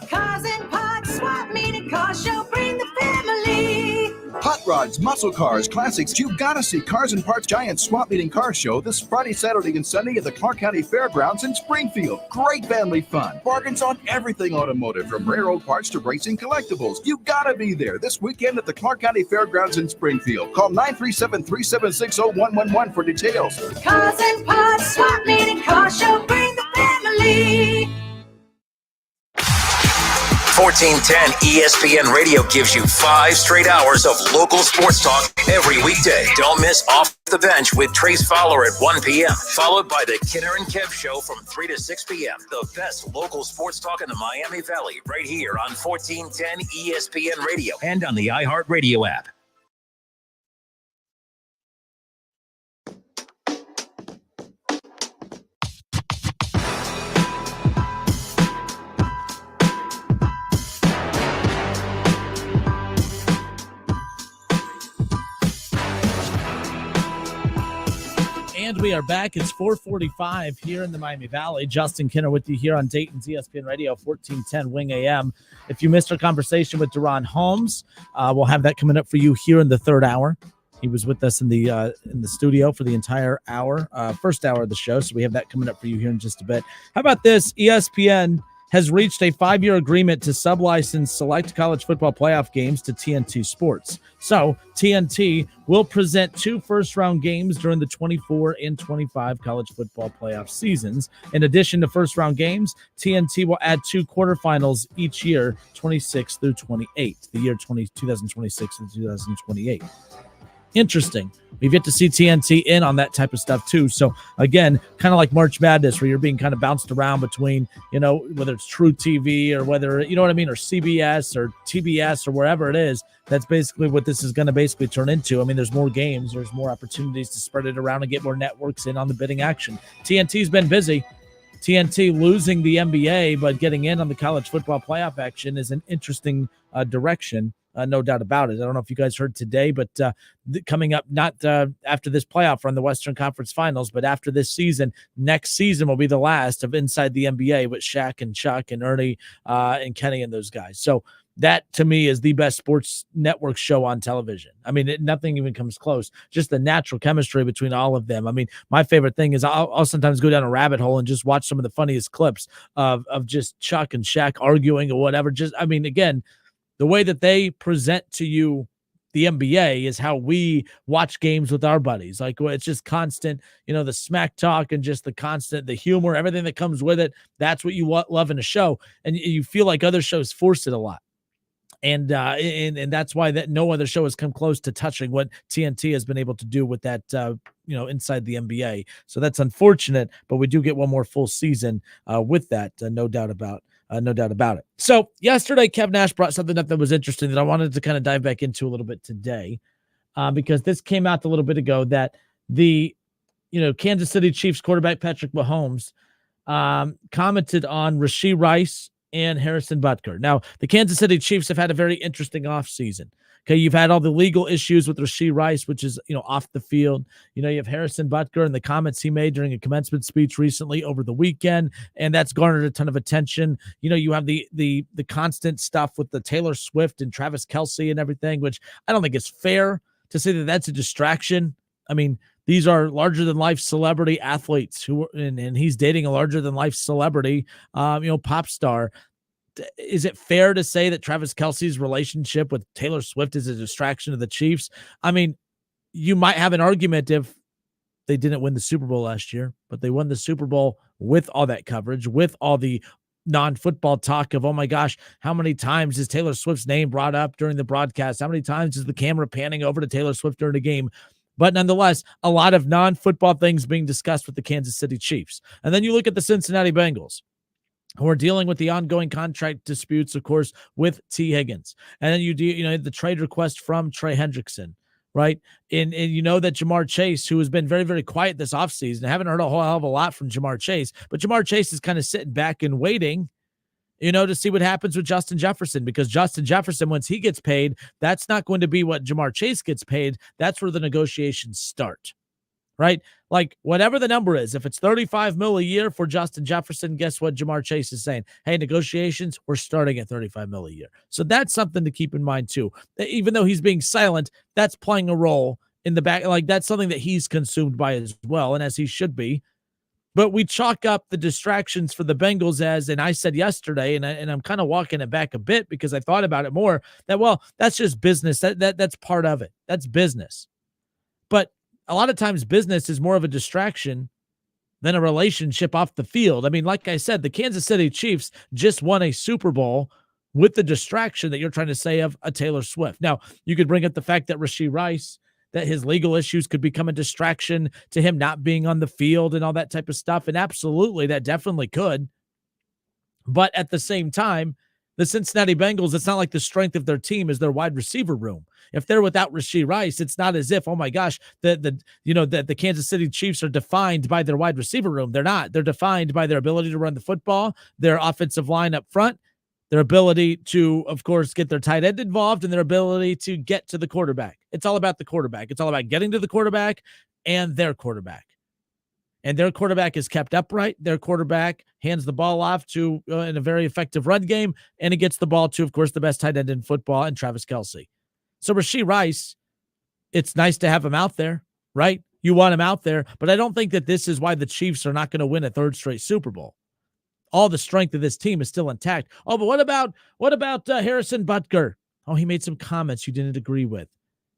Cars and parts, swap meet and car show, bring the family. Hot rods, muscle cars, classics. You gotta see Cars and Parts Giant Swap Meet and Car Show this Friday, Saturday, and Sunday at the Clark County Fairgrounds in Springfield. Great family fun. Bargains on everything automotive, from rare old parts to racing collectibles. You gotta be there this weekend at the Clark County Fairgrounds in Springfield. Call 937-376-0111 for details. Cars and parts, swap meet and car show, bring the family. 1410 ESPN Radio gives you 5 straight hours of local sports talk every weekday. Don't miss Off the Bench with Trace Fowler at 1 p.m., followed by the Kinner and Kev Show from 3 to 6 p.m. The best local sports talk in the Miami Valley right here on 1410 ESPN Radio and on the iHeartRadio app. And And we are back. It's 4:45 here in the Miami Valley. Justin Kinner with you here on Dayton's ESPN Radio, 1410 Wing AM. If you missed our conversation with DaRon Holmes, we'll have that coming up for you here in the third hour. He was with us in the studio for the entire hour, first hour of the show. So we have that coming up for you here in just a bit. How about this? ESPN has reached a 5-year agreement to sublicense select college football playoff games to TNT Sports. So TNT will present 2 first-round games during the 24 and 25 college football playoff seasons. In addition to first-round games, TNT will add 2 quarterfinals each year, 26 through 28, the year 2026 and 2028. Interesting. We've yet to see TNT in on that type of stuff too. So again, kind of like March Madness, where you're being kind of bounced around between, whether it's True TV or whether, or CBS or TBS or wherever it is. That's basically what this is going to basically turn into. I mean, there's more games, there's more opportunities to spread it around and get more networks in on the bidding action. TNT's been busy. TNT losing the NBA, but getting in on the college football playoff action is an interesting direction. No doubt about it. I don't know if you guys heard today, but coming up, not after this playoff run, the Western Conference Finals, but after this season, next season will be the last of Inside the NBA with Shaq and Chuck and Ernie and Kenny and those guys. So that, to me, is the best sports network show on television. I mean, nothing even comes close. Just the natural chemistry between all of them. I mean, my favorite thing is I'll sometimes go down a rabbit hole and just watch some of the funniest clips of just Chuck and Shaq arguing or whatever. Again, the way that they present to you the NBA is how we watch games with our buddies. Like, it's just constant, the smack talk and just the humor, everything that comes with it. That's what you love in a show. And you feel like other shows force it a lot. And that's why that no other show has come close to touching what TNT has been able to do with that, inside the NBA. So that's unfortunate, but we do get one more full season with that, no doubt about it. So yesterday, Kev Nash brought something up that was interesting that I wanted to kind of dive back into a little bit today, because this came out a little bit ago that the, Kansas City Chiefs quarterback Patrick Mahomes commented on Rashee Rice and Harrison Butker. Now, the Kansas City Chiefs have had a very interesting offseason. Okay, you've had all the legal issues with Rashee Rice, which is, off the field. You have Harrison Butker and the comments he made during a commencement speech recently over the weekend, and that's garnered a ton of attention. You have the constant stuff with the Taylor Swift and Travis Kelce and everything, which I don't think is fair to say that that's a distraction. I mean, these are larger-than-life celebrity athletes and he's dating a larger-than-life celebrity, pop star. Is it fair to say that Travis Kelce's relationship with Taylor Swift is a distraction to the Chiefs? I mean, you might have an argument if they didn't win the Super Bowl last year, but they won the Super Bowl with all that coverage, with all the non-football talk of, oh my gosh, how many times is Taylor Swift's name brought up during the broadcast? How many times is the camera panning over to Taylor Swift during the game? But nonetheless, a lot of non-football things being discussed with the Kansas City Chiefs. And then you look at the Cincinnati Bengals, who are dealing with the ongoing contract disputes, of course, with T. Higgins. And then the trade request from Trey Hendrickson, right? And that Jamar Chase, who has been very, very quiet this offseason, I haven't heard a whole hell of a lot from Jamar Chase, but Jamar Chase is kind of sitting back and waiting, to see what happens with Justin Jefferson, because Justin Jefferson, once he gets paid, that's not going to be what Jamar Chase gets paid. That's where the negotiations start. Right? Like, whatever the number is, if it's $35 million a year for Justin Jefferson, guess what Jamar Chase is saying? Hey, negotiations, we're starting at $35 million a year. So that's something to keep in mind too. Even though he's being silent, that's playing a role in the back. Like, that's something that he's consumed by as well, and as he should be. But we chalk up the distractions for the Bengals as, and I said yesterday, and I'm kind of walking it back a bit because I thought about it more, that, well, that's just business. That's part of it. That's business. But a lot of times business is more of a distraction than a relationship off the field. I mean, like I said, the Kansas City Chiefs just won a Super Bowl with the distraction that you're trying to say of a Taylor Swift. Now, you could bring up the fact that Rashee Rice, that his legal issues could become a distraction to him not being on the field and all that type of stuff. And absolutely, that definitely could. But at the same time, the Cincinnati Bengals, it's not like the strength of their team is their wide receiver room. If they're without Rashee Rice, it's not as if, oh my gosh, the Kansas City Chiefs are defined by their wide receiver room. They're not. They're defined by their ability to run the football, their offensive line up front, their ability to, of course, get their tight end involved, and their ability to get to the quarterback. It's all about the quarterback. It's all about getting to the quarterback and their quarterback. and their quarterback is kept upright. Their quarterback hands the ball off to in a very effective run game, and he gets the ball to, of course, the best tight end in football, and Travis Kelce. So Rashee Rice, it's nice to have him out there, right? You want him out there, but I don't think that this is why the Chiefs are not going to win a third straight Super Bowl. All the strength of this team is still intact. Oh, but what about Harrison Butker? Oh, he made some comments you didn't agree with.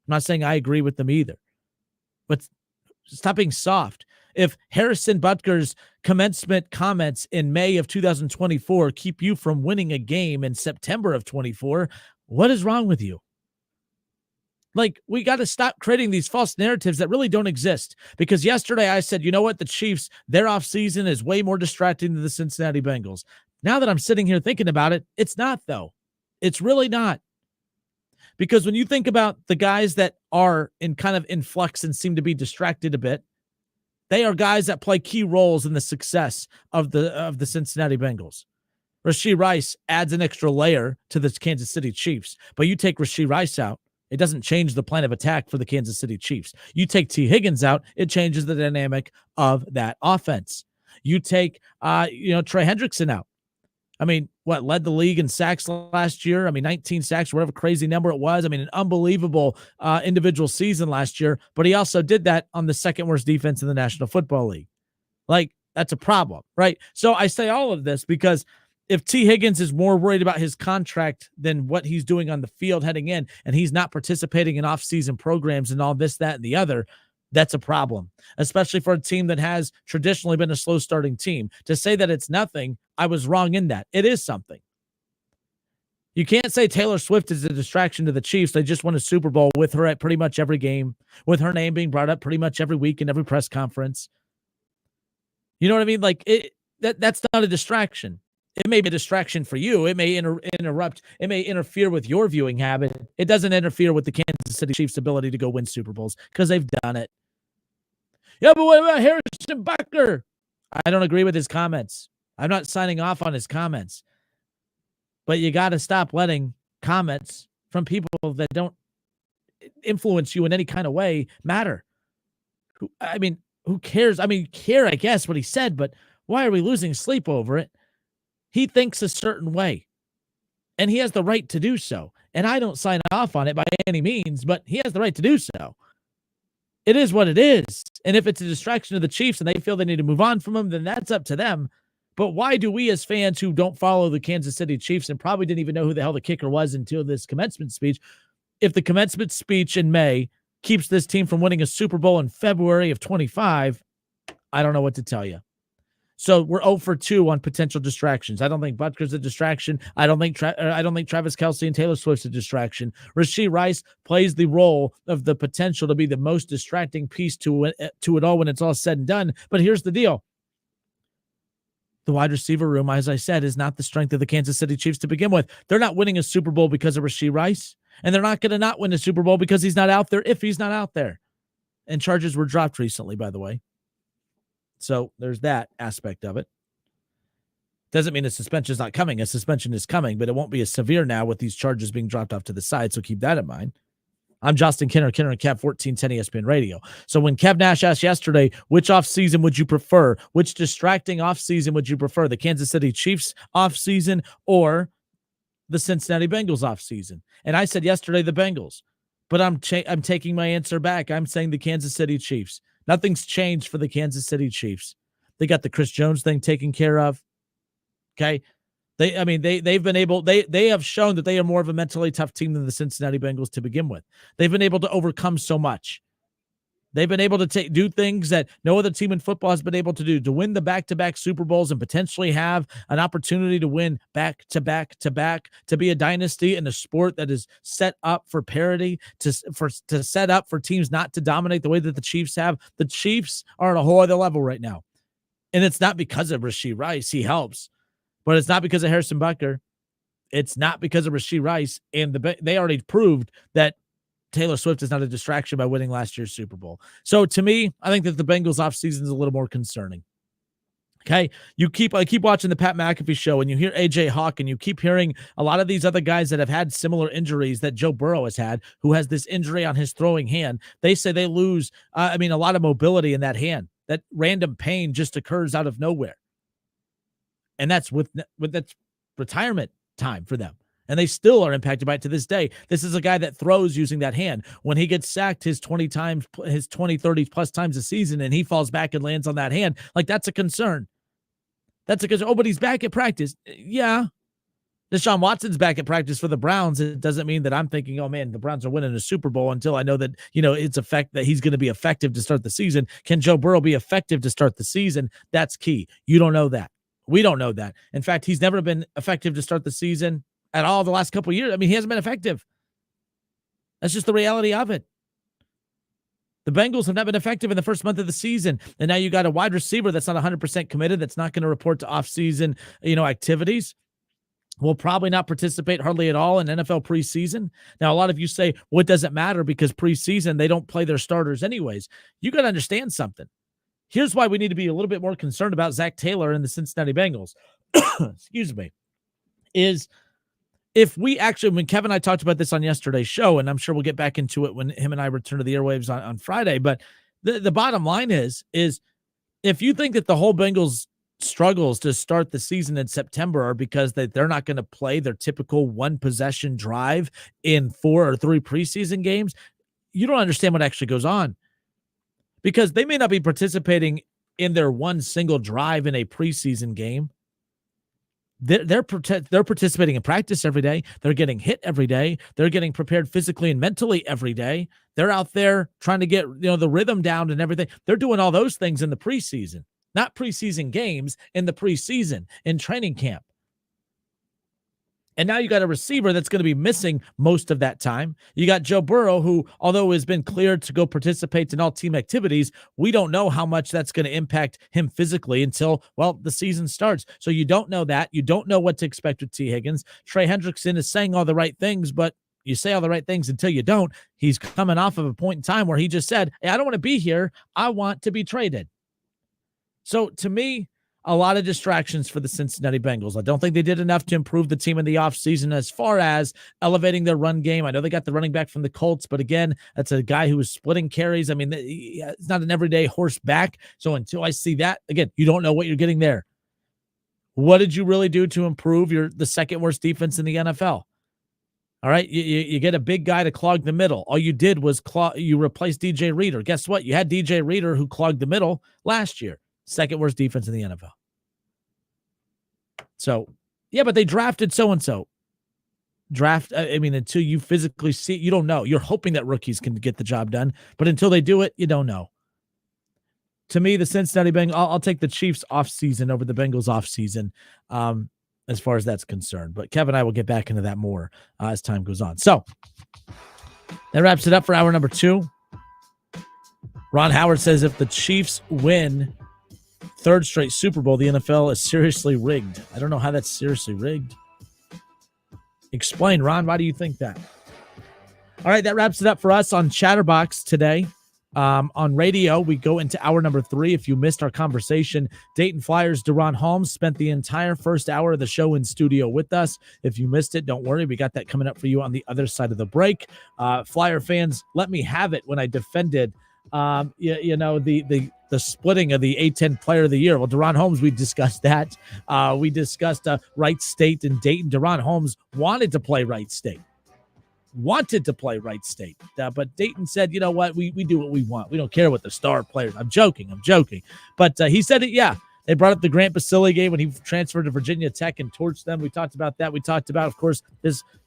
I'm not saying I agree with them either, but stop being soft. If Harrison Butker's commencement comments in May of 2024 keep you from winning a game in September of 24, what is wrong with you? Like, we got to stop creating these false narratives that really don't exist. Because yesterday I said, you know what? The Chiefs, their offseason is way more distracting than the Cincinnati Bengals. Now that I'm sitting here thinking about it, it's not, though. It's really not. Because when you think about the guys that are in kind of in flux and seem to be distracted a bit, they are guys that play key roles in the success of the Cincinnati Bengals. Rashee Rice adds an extra layer to the Kansas City Chiefs. But you take Rashee Rice out, it doesn't change the plan of attack for the Kansas City Chiefs. You take T. Higgins out, it changes the dynamic of that offense. You take, Trey Hendrickson out. I mean, what led the league in sacks last year? I mean, 19 sacks, whatever crazy number it was. I mean, an unbelievable individual season last year, but he also did that on the second worst defense in the National Football League. Like, that's a problem, right? So I say all of this because if T. Higgins is more worried about his contract than what he's doing on the field heading in, and he's not participating in off-season programs and all this, that, and the other, that's a problem, especially for a team that has traditionally been a slow-starting team. To say that it's nothing, I was wrong in that. It is something. You can't say Taylor Swift is a distraction to the Chiefs. They just won a Super Bowl with her at pretty much every game, with her name being brought up pretty much every week in every press conference. You know what I mean? Like, that's not a distraction. It may be a distraction for you. It may interrupt. It may interfere with your viewing habit. It doesn't interfere with the Kansas City Chiefs' ability to go win Super Bowls because they've done it. Yeah, but what about Harrison Butker? I don't agree with his comments. I'm not signing off on his comments. But you got to stop letting comments from people that don't influence you in any kind of way matter. Who cares? I mean, care, I guess, what he said, but why are we losing sleep over it? He thinks a certain way, and he has the right to do so. And I don't sign off on it by any means, but he has the right to do so. It is what it is. And if it's a distraction to the Chiefs and they feel they need to move on from him, then that's up to them. But why do we as fans who don't follow the Kansas City Chiefs and probably didn't even know who the hell the kicker was until this commencement speech, if the commencement speech in May keeps this team from winning a Super Bowl in February of 25, I don't know what to tell you. So we're 0 for 2 on potential distractions. I don't think Butker's a distraction. I don't think Travis Kelce and Taylor Swift's a distraction. Rashee Rice plays the role of the potential to be the most distracting piece to it all when it's all said and done. But here's the deal. The wide receiver room, as I said, is not the strength of the Kansas City Chiefs to begin with. They're not winning a Super Bowl because of Rashee Rice, and they're not going to not win a Super Bowl because he's not out there if he's not out there. And charges were dropped recently, by the way. So there's that aspect of it. Doesn't mean a suspension is not coming. A suspension is coming, but it won't be as severe now with these charges being dropped off to the side. So keep that in mind. I'm Justin Kinner and Kev 1410 ESPN Radio. So when Kev Nash asked yesterday, which offseason would you prefer? Which distracting offseason would you prefer? The Kansas City Chiefs offseason or the Cincinnati Bengals offseason? And I said yesterday the Bengals. But I'm taking my answer back. I'm saying the Kansas City Chiefs. Nothing's changed for the Kansas City Chiefs. They got the Chris Jones thing taken care of. Okay. They have shown that they are more of a mentally tough team than the Cincinnati Bengals to begin with. They've been able to overcome so much. They've been able to do things that no other team in football has been able to do, to win the back-to-back Super Bowls and potentially have an opportunity to win back-to-back, to be a dynasty in a sport that is set up for parity, to set up for teams not to dominate the way that the Chiefs have. The Chiefs are at a whole other level right now. And it's not because of Rashee Rice. He helps. But it's not because of Harrison Butker. It's not because of Rashee Rice. And they already proved that Taylor Swift is not a distraction by winning last year's Super Bowl. So to me, I think that the Bengals offseason is a little more concerning. Okay. I keep watching the Pat McAfee show and you hear AJ Hawk and you keep hearing a lot of these other guys that have had similar injuries that Joe Burrow has had, who has this injury on his throwing hand. They say they lose, a lot of mobility in that hand. that random pain just occurs out of nowhere. And that's that's retirement time for them. And they still are impacted by it to this day. This is a guy that throws using that hand. When he gets sacked his 30 plus times a season and he falls back and lands on that hand, like that's a concern. That's a concern. Oh, but he's back at practice. Yeah. Deshaun Watson's back at practice for the Browns. It doesn't mean that I'm thinking, oh man, the Browns are winning a Super Bowl until I know that, it's that he's going to be effective to start the season. Can Joe Burrow be effective to start the season? That's key. You don't know that. We don't know that. In fact, he's never been effective to start the season at all the last couple of years. I mean, he hasn't been effective. That's just the reality of it. The Bengals have not been effective in the first month of the season. And now you got a wide receiver that's not 100% committed, that's not going to report to offseason, activities. Will probably not participate hardly at all in NFL preseason. Now, a lot of you say, well, it doesn't matter because preseason, they don't play their starters anyways. You got to understand something. Here's why we need to be a little bit more concerned about Zach Taylor and the Cincinnati Bengals. Excuse me. Is if we actually, when Kevin and I talked about this on yesterday's show, and I'm sure we'll get back into it when him and I return to the airwaves on Friday, but the bottom line is if you think that the whole Bengals struggles to start the season in September are because they're not going to play their typical one possession drive in 4 or 3 preseason games, you don't understand what actually goes on, because they may not be participating in their one single drive in a preseason game. They're participating in practice every day. They're getting hit every day. They're getting prepared physically and mentally every day. They're out there trying to get the rhythm down and everything. They're doing all those things in the preseason. Not preseason games, in the preseason, in training camp. And now you got a receiver that's going to be missing most of that time. You got Joe Burrow, who, although has been cleared to go participate in all team activities, we don't know how much that's going to impact him physically until, the season starts. So you don't know that. You don't know what to expect with T. Higgins. Trey Hendrickson is saying all the right things, but you say all the right things until you don't. He's coming off of a point in time where he just said, hey, I don't want to be here. I want to be traded. So to me, a lot of distractions for the Cincinnati Bengals. I don't think they did enough to improve the team in the offseason as far as elevating their run game. I know they got the running back from the Colts, but again, that's a guy who is splitting carries. I mean, it's not an everyday horse back. So until I see that, again, you don't know what you're getting there. What did you really do to improve the second worst defense in the NFL? All right, you get a big guy to clog the middle. All you did was you replaced DJ Reader. Guess what? You had DJ Reader who clogged the middle last year. Second worst defense in the NFL. So, yeah, but they drafted so-and-so. Until you physically see it, you don't know. You're hoping that rookies can get the job done, but until they do it, you don't know. To me, the Cincinnati Bengals, I'll take the Chiefs offseason over the Bengals offseason as far as that's concerned. But Kevin and I will get back into that more as time goes on. So, that wraps it up for hour number 2. Ron Howard says if the Chiefs win 3rd straight Super Bowl, the NFL is seriously rigged. I don't know how that's seriously rigged. Explain, Ron. Why do you think that? All right, that wraps it up for us on Chatterbox today. On radio, we go into hour number 3. If you missed our conversation, Dayton Flyers' DaRon Holmes spent the entire first hour of the show in studio with us. If you missed it, don't worry. We got that coming up for you on the other side of the break. Flyer fans, let me have it when I defended the splitting of the A-10 Player of the Year. Well, DaRon Holmes, we discussed that. We discussed Wright State and Dayton. DaRon Holmes wanted to play Wright State. But Dayton said, you know what, we do what we want. We don't care what the star players. I'm joking. But he said it, yeah. They brought up the Grant Basile game when he transferred to Virginia Tech and torched them. We talked about that. We talked about, of course,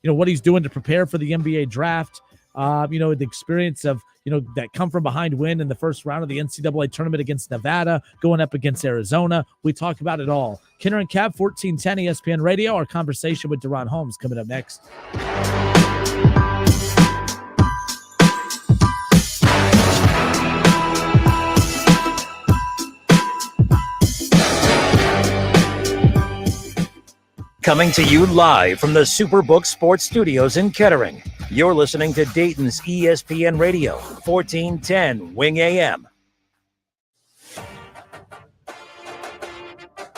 what he's doing to prepare for the NBA draft. The experience of, that come from behind win in the first round of the NCAA tournament against Nevada, going up against Arizona. We talk about it all. Kinner and Kev, 1410 ESPN Radio. Our conversation with DaRon Holmes coming up next. Coming to you live from the Superbook Sports Studios in Kettering. You're listening to Dayton's ESPN Radio, 1410 Wing AM.